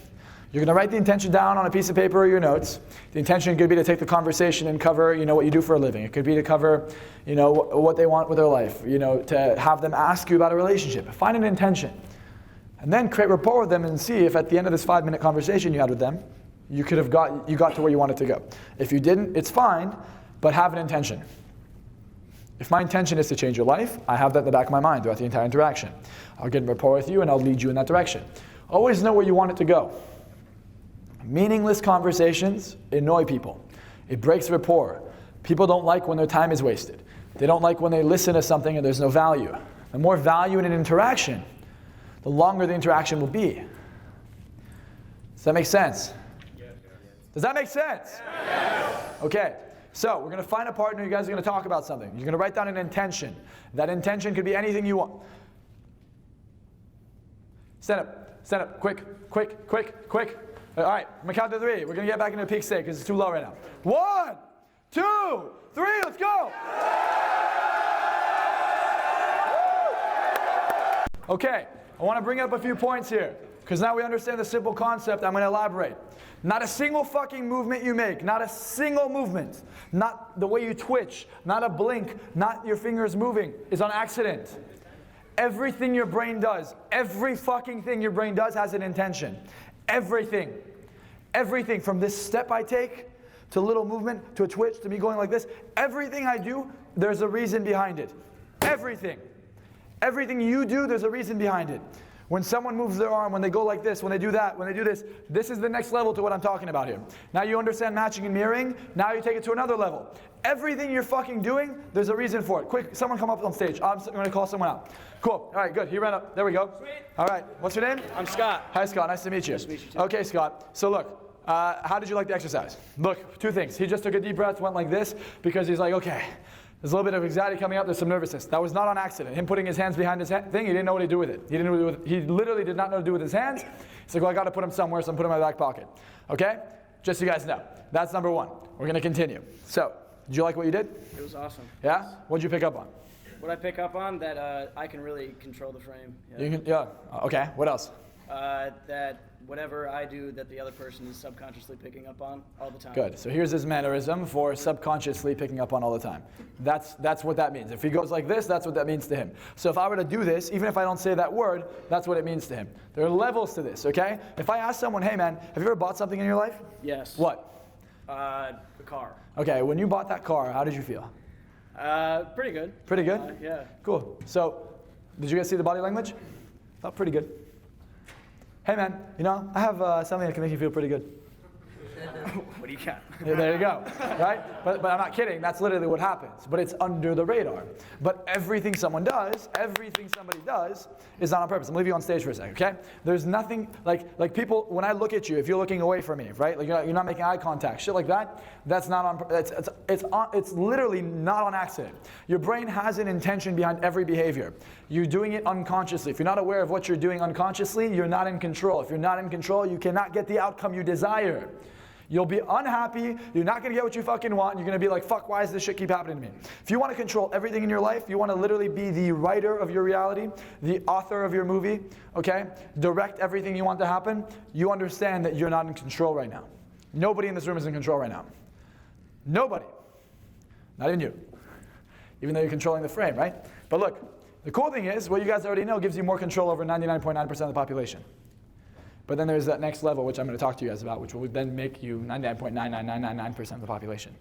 You're going to write the intention down on a piece of paper or your notes. The intention could be to take the conversation and cover, you know, what you do for a living. It could be to cover, you know, what they want with their life, you know, to have them ask you about a relationship. Find an intention. And then create rapport with them and see if at the end of this 5-minute conversation you had with them, you got to where you wanted to go. If you didn't, it's fine, but have an intention. If my intention is to change your life, I have that in the back of my mind throughout the entire interaction. I'll get in rapport with you and I'll lead you in that direction. Always know where you want it to go. Meaningless conversations annoy people. It breaks rapport. People don't like when their time is wasted. They don't like when they listen to something and there's no value. The more value in an interaction, the longer the interaction will be. Does that make sense? Does that make sense? Okay. So, we're going to find a partner, you guys are going to talk about something. You're going to write down an intention. That intention could be anything you want. Stand up, quick. All right, I'm going to count to 3. We're going to get back into a peak state because it's too low right now. 1, 2, 3, let's go! Okay, I want to bring up a few points here, because now we understand the simple concept. I'm going to elaborate. Not a single fucking movement you make, not a single movement, not the way you twitch, not a blink, not your fingers moving, is on accident. Everything your brain does, every fucking thing your brain does has an intention. Everything. Everything from this step I take, to a little movement, to a twitch, to me going like this, everything I do, there's a reason behind it. Everything. Everything you do, there's a reason behind it. When someone moves their arm, when they go like this, when they do that, when they do this, this is the next level to what I'm talking about here. Now you understand matching and mirroring, now you take it to another level. Everything you're fucking doing, there's a reason for it. Quick, someone come up on stage. I'm going to call someone out. Cool. All right, good. He ran up. There we go. Sweet. All right. What's your name? I'm Scott. Hi, Scott. Nice to meet you. Nice to meet you, too. Okay, Scott. So look, how did you like the exercise? Look, two things. He just took a deep breath, went like this, because he's like, okay, there's a little bit of anxiety coming up, there's some nervousness. That was not on accident. Him putting his hands behind his thing, he didn't know what to do with it. He literally did not know what to do with his hands. He's like, well, I got to put them somewhere, so I'm putting them in my back pocket. Okay? Just so you guys know. That's number one. We're going to continue. So, did you like what you did? It was awesome. Yeah? What did you pick up on? What I pick up on, that I can really control the frame. Yeah. You can, yeah. Okay. What else? That whatever I do, that the other person is subconsciously picking up on all the time. Good. So here's his mannerism for subconsciously picking up on all the time. That's what that means. If he goes like this, that's what that means to him. So if I were to do this, even if I don't say that word, that's what it means to him. There are levels to this, okay? If I ask someone, hey man, have you ever bought something in your life? Yes. What? The car. Okay, when you bought that car, how did you feel? Pretty good. Pretty good? Yeah. Cool. So, did you guys see the body language? Felt pretty good. Hey man, you know, I have something that can make you feel pretty good. What do you got? Yeah, there you go, right? But I'm not kidding, that's literally what happens. But it's under the radar. But everything someone does, everything somebody does, is not on purpose. I'm gonna leave you on stage for a second, okay? There's nothing, like people, when I look at you, if you're looking away from me, right? Like you're not making eye contact, shit like that, that's not on, it's literally not on accident. Your brain has an intention behind every behavior. You're doing it unconsciously. If you're not aware of what you're doing unconsciously, you're not in control. If you're not in control, you cannot get the outcome you desire. You'll be unhappy, you're not going to get what you fucking want, and you're going to be like, fuck, why does this shit keep happening to me? If you want to control everything in your life, you want to literally be the writer of your reality, the author of your movie, okay? Direct everything you want to happen, you understand that you're not in control right now. Nobody in this room is in control right now. Nobody. Not even you. Even though you're controlling the frame, right? But look, the cool thing is, what you guys already know gives you more control over 99.9% of the population. But then there's that next level, which I'm going to talk to you guys about, which will then make you 99.99999% of the population,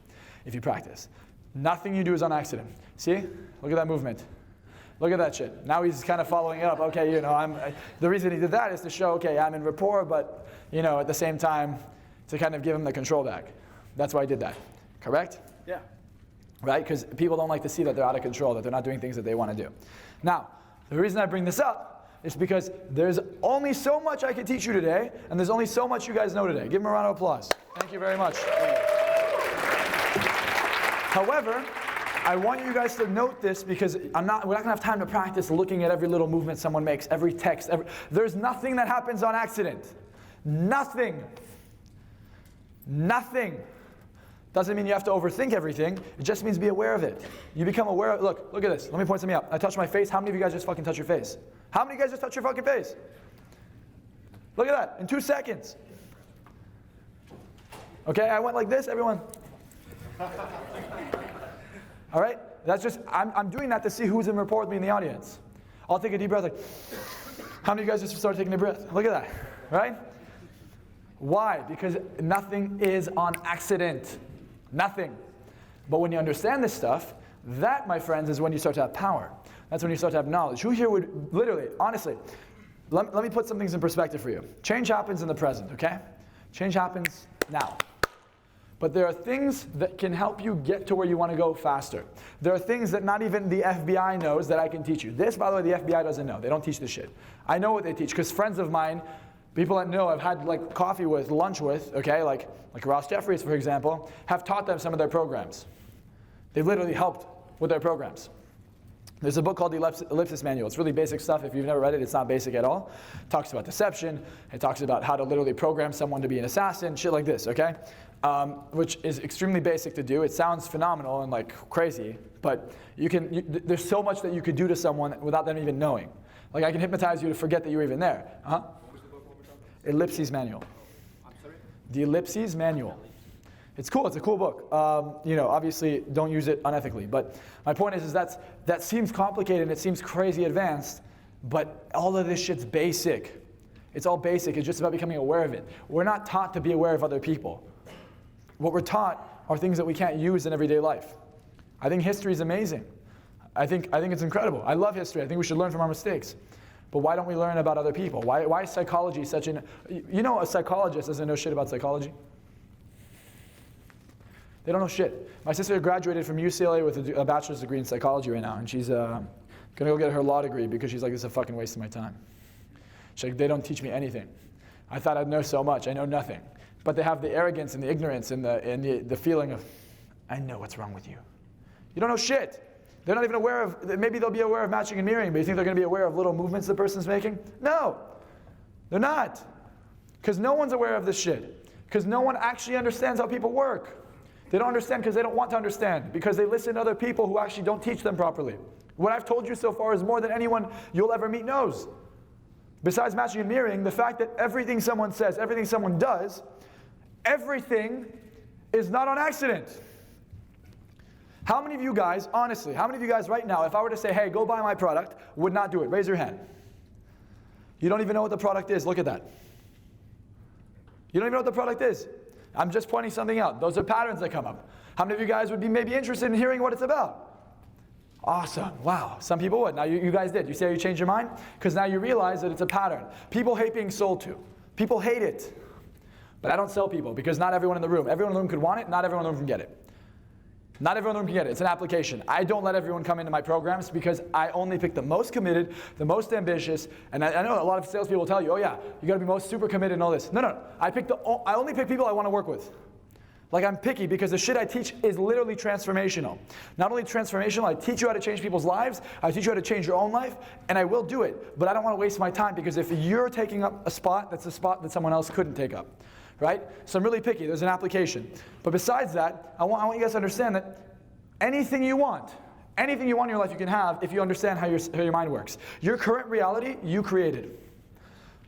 if you practice. Nothing you do is on accident. See? Look at that movement. Look at that shit. Now he's kind of following it up. Okay, you know, the reason he did that is to show, okay, I'm in rapport, but, you know, at the same time, to kind of give him the control back. That's why I did that. Correct? Yeah. Right? Because people don't like to see that they're out of control, that they're not doing things that they want to do. Now, the reason I bring this up is because there's only so much I can teach you today, and there's only so much you guys know today. Give them a round of applause. Thank you very much. However, I want you guys to note this because we're not going to have time to practice looking at every little movement someone makes, every text. There's nothing that happens on accident. Nothing. Nothing. Doesn't mean you have to overthink everything. It just means be aware of it. You become aware of, look at this. Let me point something out. I touch my face. How many of you guys just fucking touch your face? How many of you guys just touch your fucking face? Look at that, in 2 seconds. Okay, I went like this, everyone. All right, that's just, I'm doing that to see who's in rapport with me in the audience. I'll take a deep breath, like, how many of you guys just started taking a breath? Look at that, right? Why? Because nothing is on accident. Nothing. But when you understand this stuff, that, my friends, is when you start to have power. That's when you start to have knowledge. Who here would, literally, honestly, let me put some things in perspective for you. Change happens in the present, okay? Change happens now. But there are things that can help you get to where you want to go faster. There are things that not even the FBI knows that I can teach you. This, by the way, the FBI doesn't know. They don't teach this shit. I know what they teach, because friends of mine, people that know I've had like coffee with, lunch with, okay, like Ross Jeffries, for example, have taught them some of their programs. They've literally helped with their programs. There's a book called the Ellipsis Manual. It's really basic stuff. If you've never read it, it's not basic at all. It talks about deception. It talks about how to literally program someone to be an assassin, shit like this, okay? Which is extremely basic to do. It sounds phenomenal and like crazy, but there's so much that you could do to someone without them even knowing. Like I can hypnotize you to forget that you were even there. Uh-huh. What was the book one more time? Ellipsis Manual. I'm sorry? The Ellipsis Manual. It's cool. It's a cool book. Obviously, don't use it unethically. But my point is that seems complicated and it seems crazy advanced. But all of this shit's basic. It's all basic. It's just about becoming aware of it. We're not taught to be aware of other people. What we're taught are things that we can't use in everyday life. I think history is amazing. I think it's incredible. I love history. I think we should learn from our mistakes. But why don't we learn about other people? Why is psychology such an... a psychologist doesn't know shit about psychology? They don't know shit. My sister graduated from UCLA with a bachelor's degree in psychology right now, and she's going to go get her law degree because she's like, this is a fucking waste of my time. She's like, they don't teach me anything. I thought I'd know so much. I know nothing. But they have the arrogance and the ignorance and the feeling of, I know what's wrong with you. You don't know shit. They're not even aware of, maybe they'll be aware of matching and mirroring, but you think they're going to be aware of little movements the person's making? No, they're not. Because no one's aware of this shit. Because no one actually understands how people work. They don't understand because they don't want to understand. Because they listen to other people who actually don't teach them properly. What I've told you so far is more than anyone you'll ever meet knows. Besides matching and mirroring, the fact that everything someone says, everything someone does, everything is not on accident. How many of you guys, honestly, how many of you guys right now, if I were to say, hey, go buy my product, would not do it? Raise your hand. You don't even know what the product is. Look at that. You don't even know what the product is. I'm just pointing something out. Those are patterns that come up. How many of you guys would be maybe interested in hearing what it's about? Awesome. Wow. Some people would. Now you guys did. You say you changed your mind? Because now you realize that it's a pattern. People hate being sold to. People hate it. But I don't sell people because not everyone in the room. Everyone in the room could want it. Not everyone in the room can get it. Not everyone in the room can get it. It's an application. I don't let everyone come into my programs because I only pick the most committed, the most ambitious, and I know a lot of salespeople will tell you, oh yeah, you got to be most super committed and all this. No. I only pick people I want to work with. Like I'm picky because the shit I teach is literally transformational. Not only transformational, I teach you how to change people's lives, I teach you how to change your own life, and I will do it. But I don't want to waste my time because if you're taking up a spot, that's a spot that someone else couldn't take up. Right? So I'm really picky. There's an application. But besides that, I want you guys to understand that anything you want in your life you can have if you understand how your mind works. Your current reality, you created.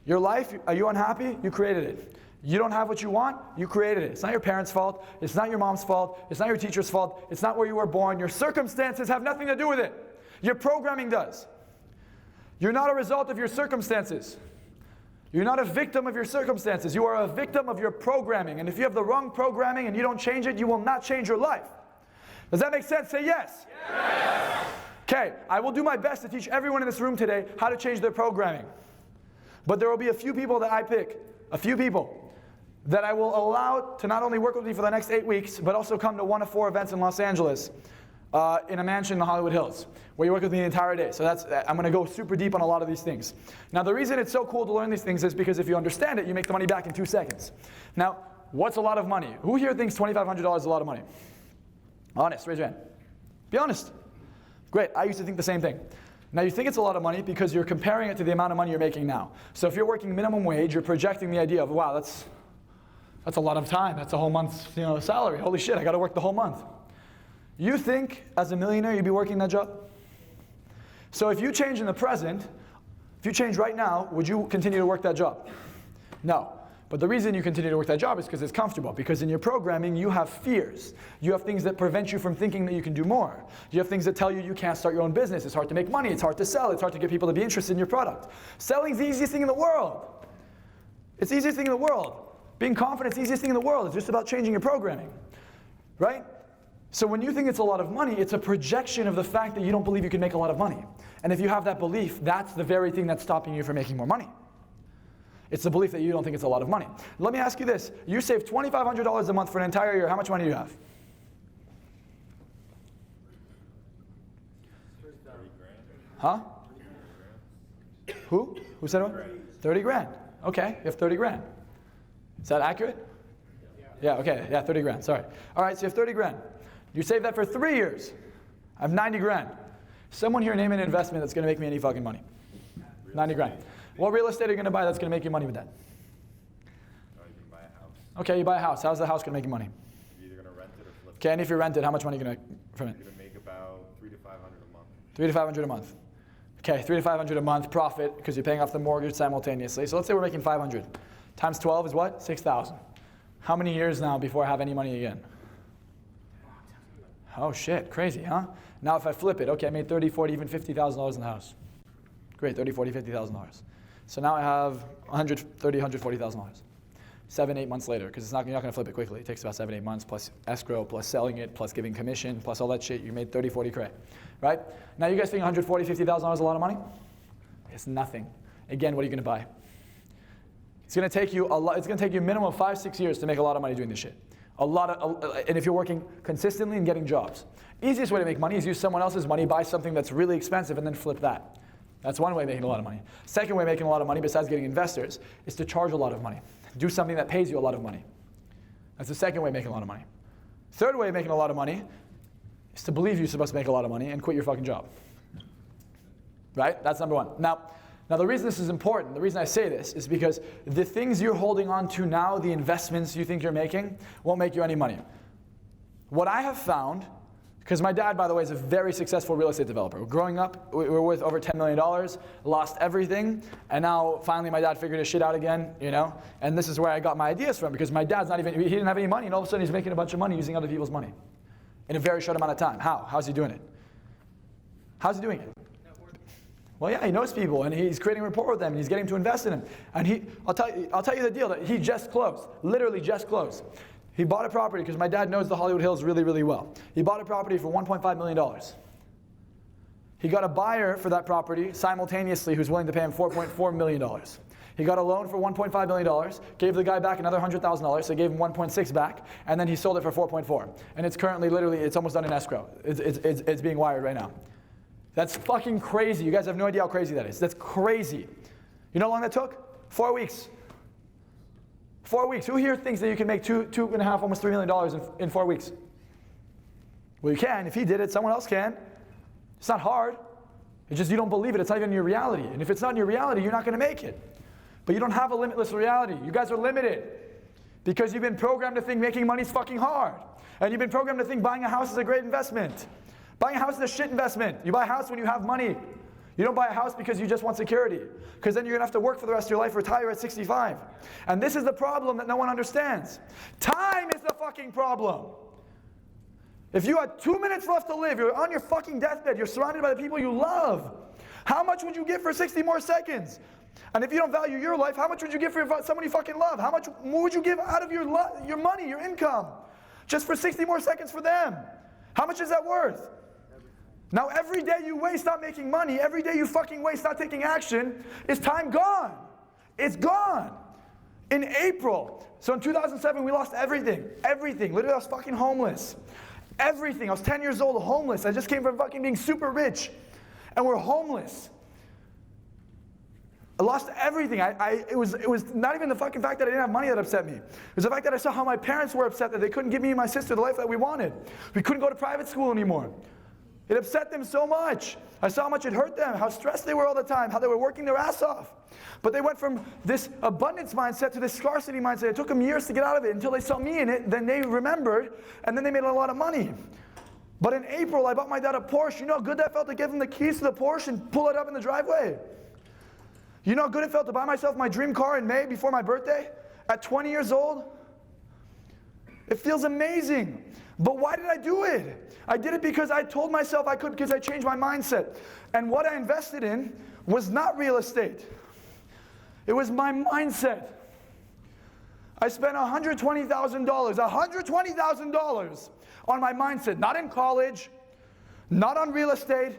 Your life, are you unhappy? You created it. You don't have what you want? You created it. It's not your parents' fault. It's not your mom's fault. It's not your teacher's fault. It's not where you were born. Your circumstances have nothing to do with it. Your programming does. You're not a result of your circumstances. You're not a victim of your circumstances. You are a victim of your programming. And if you have the wrong programming and you don't change it, you will not change your life. Does that make sense? Say yes. Yes. Okay, I will do my best to teach everyone in this room today how to change their programming. But there will be a few people that I pick, a few people, that I will allow to not only work with me for the next 8 weeks, but also come to 1 of 4 events in Los Angeles, in a mansion in the Hollywood Hills, where you work with me the entire day. So I'm going to go super deep on a lot of these things. Now the reason it's so cool to learn these things is because if you understand it, you make the money back in 2 seconds. Now, what's a lot of money? Who here thinks $2,500 is a lot of money? Honest, raise your hand. Be honest. Great, I used to think the same thing. Now you think it's a lot of money because you're comparing it to the amount of money you're making now. So if you're working minimum wage, you're projecting the idea of, wow, that's a lot of time. That's a whole month's salary. Holy shit, I got to work the whole month. You think, as a millionaire, you'd be working that job? So if you change in the present, if you change right now, would you continue to work that job? No. But the reason you continue to work that job is because it's comfortable. Because in your programming, you have fears. You have things that prevent you from thinking that you can do more. You have things that tell you you can't start your own business. It's hard to make money. It's hard to sell. It's hard to get people to be interested in your product. Selling's the easiest thing in the world. It's the easiest thing in the world. Being confident is the easiest thing in the world. It's just about changing your programming. Right? So when you think it's a lot of money, it's a projection of the fact that you don't believe you can make a lot of money. And if you have that belief, that's the very thing that's stopping you from making more money. It's the belief that you don't think it's a lot of money. Let me ask you this. You save $2,500 a month for an entire year. How much money do you have? 30 grand. Huh? Who? Who said what? 30 grand. Okay, you have 30 grand. Is that accurate? Yeah, okay, yeah, 30 grand, sorry. All right, so you have 30 grand. You save that for 3 years. I have 90 grand. Someone here name an investment that's gonna make me any fucking money. 90 grand. What real estate are you going to buy that's going to make you money with that? You can buy a house. Okay, you buy a house. How's the house going to make you money? You're either going to rent it or flip it. Okay, and if you rent it, how much money are you going to make from it? You're going to make about $300 to $500 a month. $300 to $500 a month. Okay, 300 to 500 a month profit because you're paying off the mortgage simultaneously. So let's say we're making 500. Times 12 is what? 6,000. How many years now before I have any money again? Oh shit, crazy, huh? Now if I flip it, okay, I made 30, 40, even $50,000 in the house. Great, 30, 40, $50,000. So now I have $130,000, $140,000. 7, 8 months later, because you're not going to flip it quickly. It takes about 7, 8 months, plus escrow, plus selling it, plus giving commission, plus all that shit. You made 30, 40 cray, right? Now you guys think $140,000, $50,000 is a lot of money? It's nothing. Again, what are you going to buy? It's going to take you a lot. It's going to take you a minimum of 5, 6 years to make a lot of money doing this shit. And if you're working consistently and getting jobs. Easiest way to make money is use someone else's money, buy something that's really expensive, and then flip that. That's one way of making a lot of money. Second way of making a lot of money, besides getting investors, is to charge a lot of money. Do something that pays you a lot of money. That's the second way of making a lot of money. Third way of making a lot of money is to believe you're supposed to make a lot of money and quit your fucking job. Right? That's number one. Now the reason this is important, the reason I say this, is because the things you're holding on to now, the investments you think you're making, won't make you any money. What I have found, because my dad, by the way, is a very successful real estate developer. Growing up, we were worth over $10 million, lost everything, and now finally my dad figured his shit out again, you know? And this is where I got my ideas from, because my dad's he didn't have any money, and all of a sudden he's making a bunch of money using other people's money in a very short amount of time. How? How's he doing it? How's he doing it? Well, yeah, he knows people, and he's creating rapport with them, and he's getting to invest in them. And I'll tell you the deal that he just closed, literally just closed. He bought a property, because my dad knows the Hollywood Hills really, really well. He bought a property for $1.5 million. He got a buyer for that property simultaneously who's willing to pay him $4.4 million. He got a loan for $1.5 million, gave the guy back another $100,000, so he gave him 1.6 back, and then he sold it for 4.4. And it's currently, literally, it's almost done in escrow. It's being wired right now. That's fucking crazy. You guys have no idea how crazy that is. That's crazy. You know how long that took? 4 weeks. 4 weeks. Who here thinks that you can make $2.5, almost $3 million in 4 weeks? Well, you can. If he did it, someone else can. It's not hard. It's just you don't believe it. It's not even your reality. And if it's not in your reality, you're not going to make it. But you don't have a limitless reality. You guys are limited because you've been programmed to think making money is fucking hard. And you've been programmed to think buying a house is a great investment. Buying a house is a shit investment. You buy a house when you have money. You don't buy a house because you just want security. Because then you're going to have to work for the rest of your life, retire at 65. And this is the problem that no one understands. Time is the fucking problem. If you had 2 minutes left to live, you're on your fucking deathbed, you're surrounded by the people you love, how much would you give for 60 more seconds? And if you don't value your life, how much would you give for someone you fucking love? How much more would you give out of your money, your income, just for 60 more seconds for them? How much is that worth? Now every day you waste not making money, every day you fucking waste not taking action, is time gone. It's gone. In April, so in 2007 we lost everything. Everything. Literally I was fucking homeless. Everything. I was 10 years old, homeless. I just came from fucking being super rich. And we're homeless. I lost everything. It was not even the fucking fact that I didn't have money that upset me. It was the fact that I saw how my parents were upset that they couldn't give me and my sister the life that we wanted. We couldn't go to private school anymore. It upset them so much. I saw how much it hurt them, how stressed they were all the time, how they were working their ass off. But they went from this abundance mindset to this scarcity mindset. It took them years to get out of it until they saw me in it. Then they remembered, and then they made a lot of money. But in April, I bought my dad a Porsche. You know how good that felt to give him the keys to the Porsche and pull it up in the driveway? You know how good it felt to buy myself my dream car in May before my birthday at 20 years old? It feels amazing. But why did I do it? I did it because I told myself I could, because I changed my mindset. And what I invested in was not real estate. It was my mindset. I spent $120,000 on my mindset, not in college, not on real estate,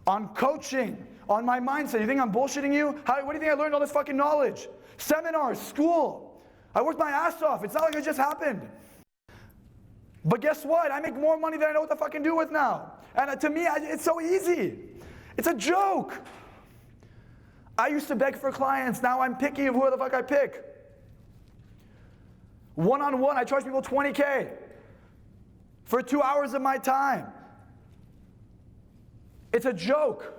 on coaching, on my mindset. You think I'm bullshitting you? What do you think I learned all this fucking knowledge? Seminars, school. I worked my ass off. It's not like it just happened. But guess what? I make more money than I know what to fucking do with now. And to me, it's so easy. It's a joke. I used to beg for clients. Now I'm picky of who the fuck I pick. One-on-one, I charge people $20K for 2 hours of my time. It's a joke.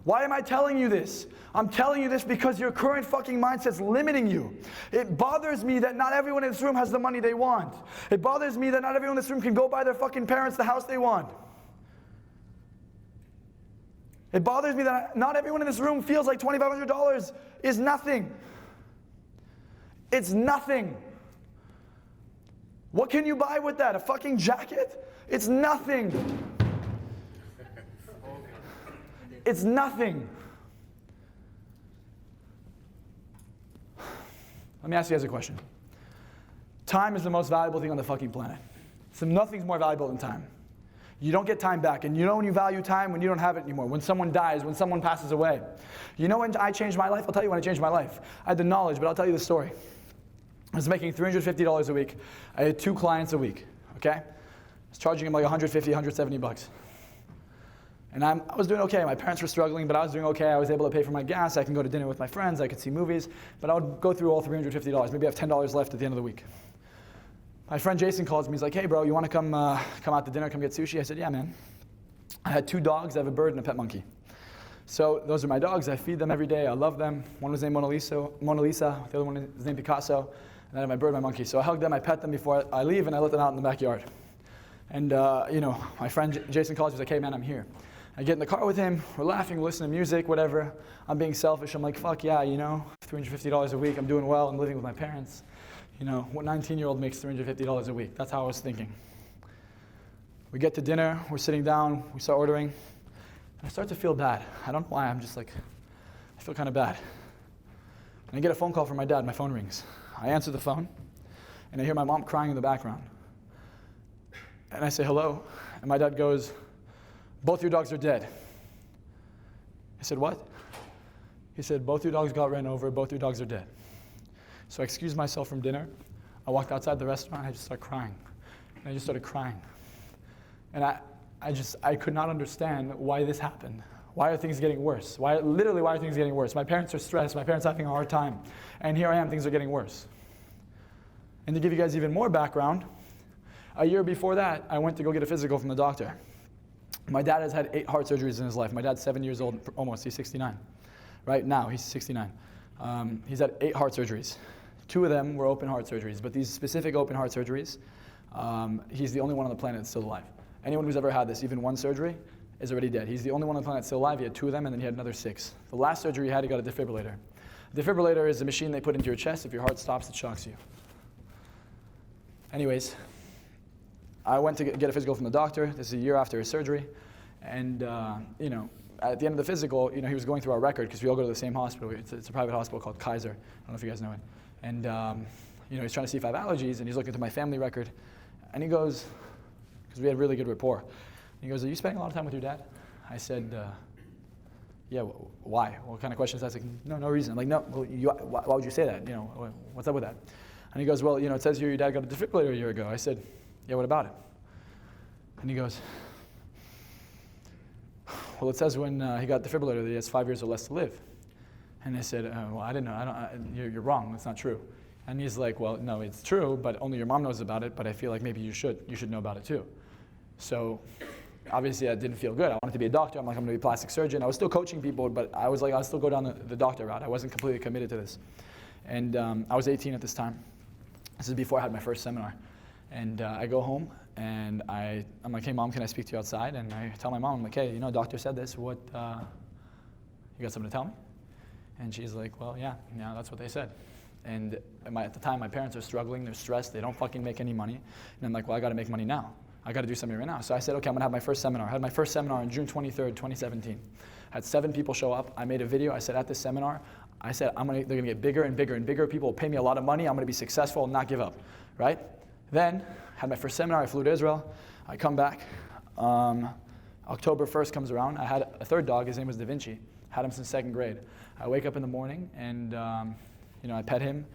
Why am I telling you this? I'm telling you this because your current fucking mindset's limiting you. It bothers me that not everyone in this room has the money they want. It bothers me that not everyone in this room can go buy their fucking parents the house they want. It bothers me that not everyone in this room feels like $2,500 is nothing. It's nothing. What can you buy with that? A fucking jacket? It's nothing. It's nothing. Let me ask you guys a question. Time is the most valuable thing on the fucking planet. So nothing's more valuable than time. You don't get time back, and you know when you value time when you don't have it anymore, when someone dies, when someone passes away. You know when I changed my life? I'll tell you when I changed my life. I had the knowledge, but I'll tell you the story. I was making $350 a week. I had 2 clients a week, okay? I was charging them like $150, $170. And I was doing okay. My parents were struggling, but I was doing okay. I was able to pay for my gas. I can go to dinner with my friends. I could see movies. But I would go through all $350. Maybe I have $10 left at the end of the week. My friend Jason calls me. He's like, hey, bro, you want to come out to dinner, come get sushi? I said, yeah, man. I had 2 dogs. I have a bird and a pet monkey. So those are my dogs. I feed them every day. I love them. One was named Mona Lisa. The other one is named Picasso. And then I have my bird and my monkey. So I hug them. I pet them before I leave, and I let them out in the backyard. And, my friend Jason calls me. He's like, hey, man, I'm here. I get in the car with him, we're laughing, listening to music, whatever. I'm being selfish. I'm like, fuck yeah, $350 a week. I'm doing well. I'm living with my parents. What 19-year-old makes $350 a week? That's how I was thinking. We get to dinner. We're sitting down. We start ordering. And I start to feel bad. I don't know why. I'm just like, I feel kind of bad. And I get a phone call from my dad. My phone rings. I answer the phone, and I hear my mom crying in the background. And I say, hello. And my dad goes, both your dogs are dead. I said, what? He said, both your dogs got ran over, both your dogs are dead. So I excused myself from dinner. I walked outside the restaurant, I just started crying. And I just started crying. And I could not understand why this happened. Why are things getting worse? Why are things getting worse? My parents are stressed, my parents are having a hard time. And here I am, things are getting worse. And to give you guys even more background, a year before that, I went to go get a physical from the doctor. My dad has had 8 heart surgeries in his life. My dad's 7 years old, almost. He's 69. Right now, he's 69. He's had 8 heart surgeries. 2 of them were open heart surgeries. But these specific open heart surgeries, he's the only one on the planet that's still alive. Anyone who's ever had this, even 1 surgery, is already dead. He's the only one on the planet that's still alive. He had 2 of them, and then he had another 6. The last surgery he had, he got a defibrillator. A defibrillator is a machine they put into your chest. If your heart stops, it shocks you. Anyways, I went to get a physical from the doctor. This is a year after his surgery. And, at the end of the physical, he was going through our record because we all go to the same hospital. It's a private hospital called Kaiser. I don't know if you guys know it. And, he's trying to see if I have allergies, and he's looking through my family record. And he goes, because we had really good rapport. And he goes, are you spending a lot of time with your dad? I said, yeah, why? What kind of questions? I was like, no reason. I'm like, no, well, why would you say that? What's up with that? And he goes, well, it says here your dad got a defibrillator a year ago. I said, yeah, what about it? And he goes, well, it says when he got defibrillator that he has 5 years or less to live. And I said, well, I didn't know. You're wrong. That's not true. And he's like, well, no, it's true, but only your mom knows about it, but I feel like maybe you should know about it too. So obviously I didn't feel good. I wanted to be a doctor. I'm like, I'm going to be a plastic surgeon. I was still coaching people, but I was like, I'll still go down the doctor route. I wasn't completely committed to this. And I was 18 at this time. This is before I had my first seminar. And I go home, and I'm like, hey, Mom, can I speak to you outside? And I tell my mom, I'm like, hey, doctor said this. What, you got something to tell me? And she's like, well, yeah, that's what they said. And at the time, my parents are struggling. They're stressed. They don't fucking make any money. And I'm like, well, I got to make money now. I got to do something right now. So I said, okay, I'm going to have my first seminar. I had my first seminar on June 23rd, 2017. I had 7 people show up. I made a video. I said, at this seminar, I said, they're going to get bigger and bigger and bigger. People will pay me a lot of money. I'm going to be successful and not give up, right? Then, had my first seminar. I flew to Israel. I come back. October 1st comes around. I had a 3rd dog. His name was Da Vinci. Had him since 2nd grade. I wake up in the morning, and I pet him.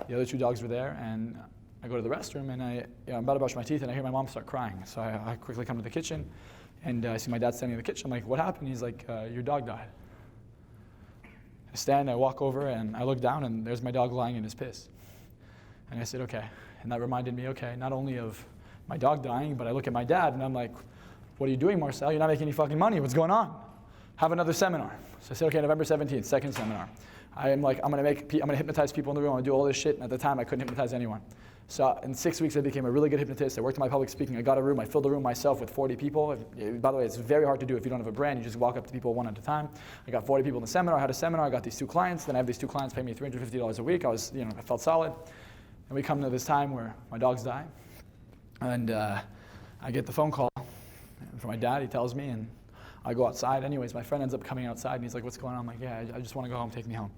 The other 2 dogs were there, and I go to the restroom, and I'm about to brush my teeth, and I hear my mom start crying. So I quickly come to the kitchen, and I see my dad standing in the kitchen. I'm like, what happened? He's like, your dog died. I stand, I walk over, and I look down, and there's my dog lying in his piss. And I said, okay. And that reminded me, okay, not only of my dog dying, but I look at my dad, and I'm like, what are you doing, Marczell? You're not making any fucking money. What's going on? Have another seminar. So I said, okay, November 17th, 2nd seminar. I'm gonna hypnotize people in the room. I'm gonna do all this shit. And at the time, I couldn't hypnotize anyone. So in 6 weeks, I became a really good hypnotist. I worked on my public speaking. I got a room. I filled the room myself with 40 people. By the way, it's very hard to do if you don't have a brand. You just walk up to people one at a time. I got 40 people in the seminar. I had a seminar. I got these 2 clients. Then I have these 2 clients pay me $350 a week. I felt solid. And we come to this time where my dogs die. And I get the phone call from my dad. He tells me, and I go outside. Anyways, my friend ends up coming outside, and he's like, what's going on? I'm like, yeah, I just want to go home. Take me home.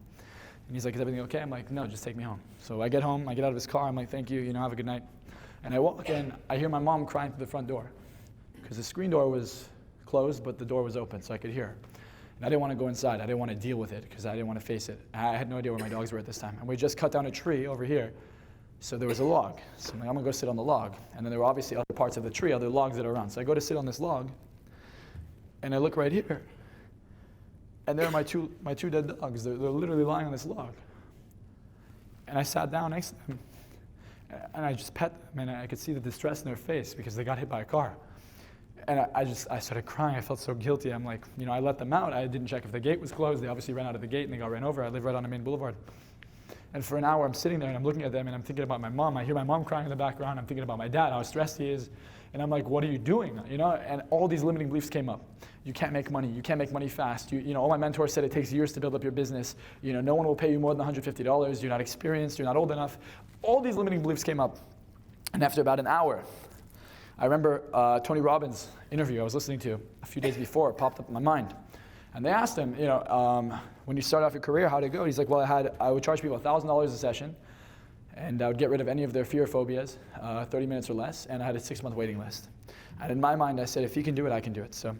And he's like, is everything okay? I'm like, no, just take me home. So I get home, I get out of his car, I'm like, thank you, have a good night. And I walk in, I hear my mom crying through the front door. Because the screen door was closed, but the door was open, so I could hear her. And I didn't want to go inside, I didn't want to deal with it, because I didn't want to face it. I had no idea where my dogs were at this time. And we just cut down a tree over here, so there was a log. So I'm like, I'm gonna go sit on the log. And then there were obviously other parts of the tree, other logs that are around. So I go to sit on this log, and I look right here. And there are my two dead dogs. They're literally lying on this log. And I sat down next to them, and I just pet them, and I could see the distress in their face because they got hit by a car. And I started crying. I felt so guilty. I'm like, I let them out. I didn't check if the gate was closed. They obviously ran out of the gate, and they got ran over. I live right on the main boulevard. And for an hour, I'm sitting there, and I'm looking at them, and I'm thinking about my mom. I hear my mom crying in the background. I'm thinking about my dad, how stressed he is. And I'm like, what are you doing? And all these limiting beliefs came up. You can't make money. You can't make money fast. All my mentors said it takes years to build up your business. No one will pay you more than $150. You're not experienced. You're not old enough. All these limiting beliefs came up. And after about an hour, I remember Tony Robbins' interview I was listening to a few days before. It popped up in my mind. And they asked him, when you start off your career, how'd it go? He's like, well, I would charge people $1,000 a session, and I would get rid of any of their fear phobias, 30 minutes or less, and I had a 6-month waiting list. And in my mind, I said, if he can do it, I can do it. So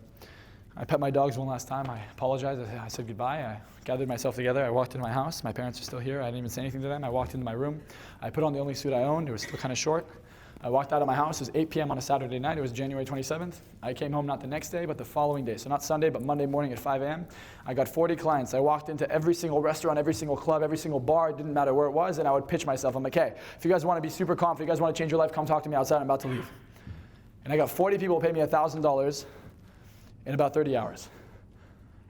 I pet my dogs one last time. I apologized. I said goodbye. I gathered myself together. I walked into my house. My parents are still here. I didn't even say anything to them. I walked into my room. I put on the only suit I owned. It was still kind of short. I walked out of my house. It was 8 p.m. on a Saturday night. It was January 27th. I came home not the next day, but the following day. So not Sunday, but Monday morning at 5 a.m. I got 40 clients. I walked into every single restaurant, every single club, every single bar. It didn't matter where it was, and I would pitch myself. I'm like, hey, if you guys want to be super confident, if you guys want to change your life, come talk to me outside. I'm about to leave. And I got 40 people pay me $1,000 in about 30 hours.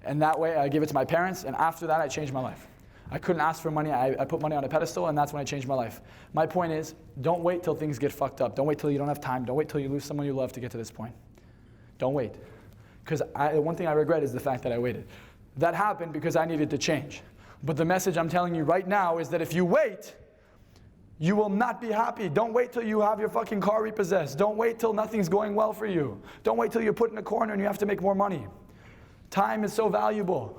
And that way, I gave it to my parents, and after that, I changed my life. I couldn't ask for money. I put money on a pedestal, and that's when I changed my life. My point is, don't wait till things get fucked up. Don't wait till you don't have time. Don't wait till you lose someone you love to get to this point. Don't wait. Because one thing I regret is the fact that I waited. That happened because I needed to change. But the message I'm telling you right now is that if you wait, you will not be happy. Don't wait till you have your fucking car repossessed. Don't wait till nothing's going well for you. Don't wait till you're put in a corner and you have to make more money. Time is so valuable.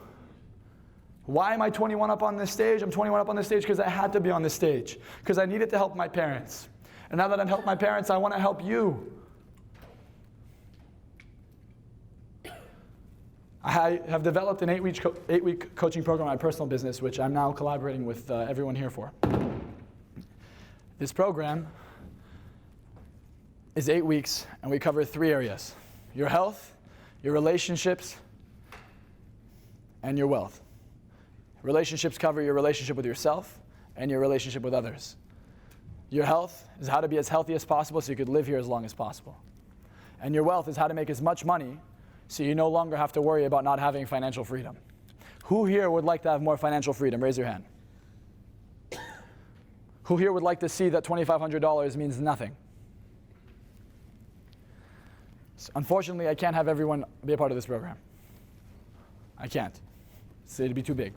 Why am I 21 up on this stage? I'm 21 up on this stage because I had to be on this stage. Because I needed to help my parents. And now that I've helped my parents, I want to help you. I have developed an 8-week coaching program in my personal business, which I'm now collaborating with everyone here for. This program is 8 weeks, and we cover 3 areas: your health, your relationships, and your wealth. Relationships cover your relationship with yourself and your relationship with others. Your health is how to be as healthy as possible so you could live here as long as possible. And your wealth is how to make as much money so you no longer have to worry about not having financial freedom. Who here would like to have more financial freedom? Raise your hand. Who here would like to see that $2,500 means nothing? So unfortunately, I can't have everyone be a part of this program. I can't. It'd be too big.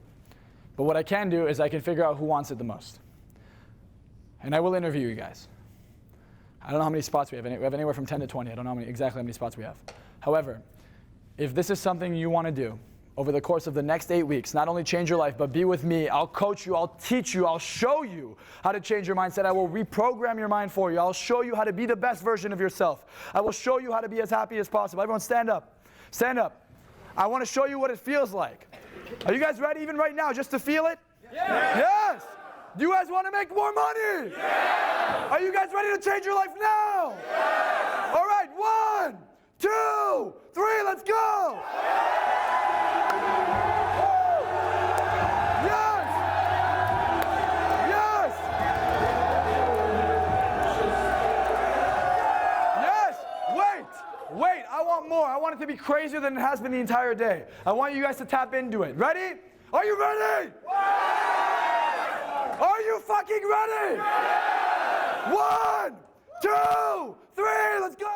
But what I can do is I can figure out who wants it the most. And I will interview you guys. I don't know how many spots we have. We have anywhere from 10 to 20. I don't know exactly how many spots we have. However, if this is something you want to do over the course of the next 8 weeks, not only change your life, but be with me. I'll coach you. I'll teach you. I'll show you how to change your mindset. I will reprogram your mind for you. I'll show you how to be the best version of yourself. I will show you how to be as happy as possible. Everyone stand up. Stand up. I want to show you what it feels like. Are you guys ready even right now just to feel it? Yeah. Yes. Do you guys want to make more money? Yeah. Are you guys ready to change your life now? Yeah. All right, 1, 2, 3, let's go. Yes. Yes. Yes. Wait, I want more. I want it to be crazier than it has been the entire day. I want you guys to tap into it. Ready? Are you ready? you fucking ready? Yeah! 1, 2, 3, let's go!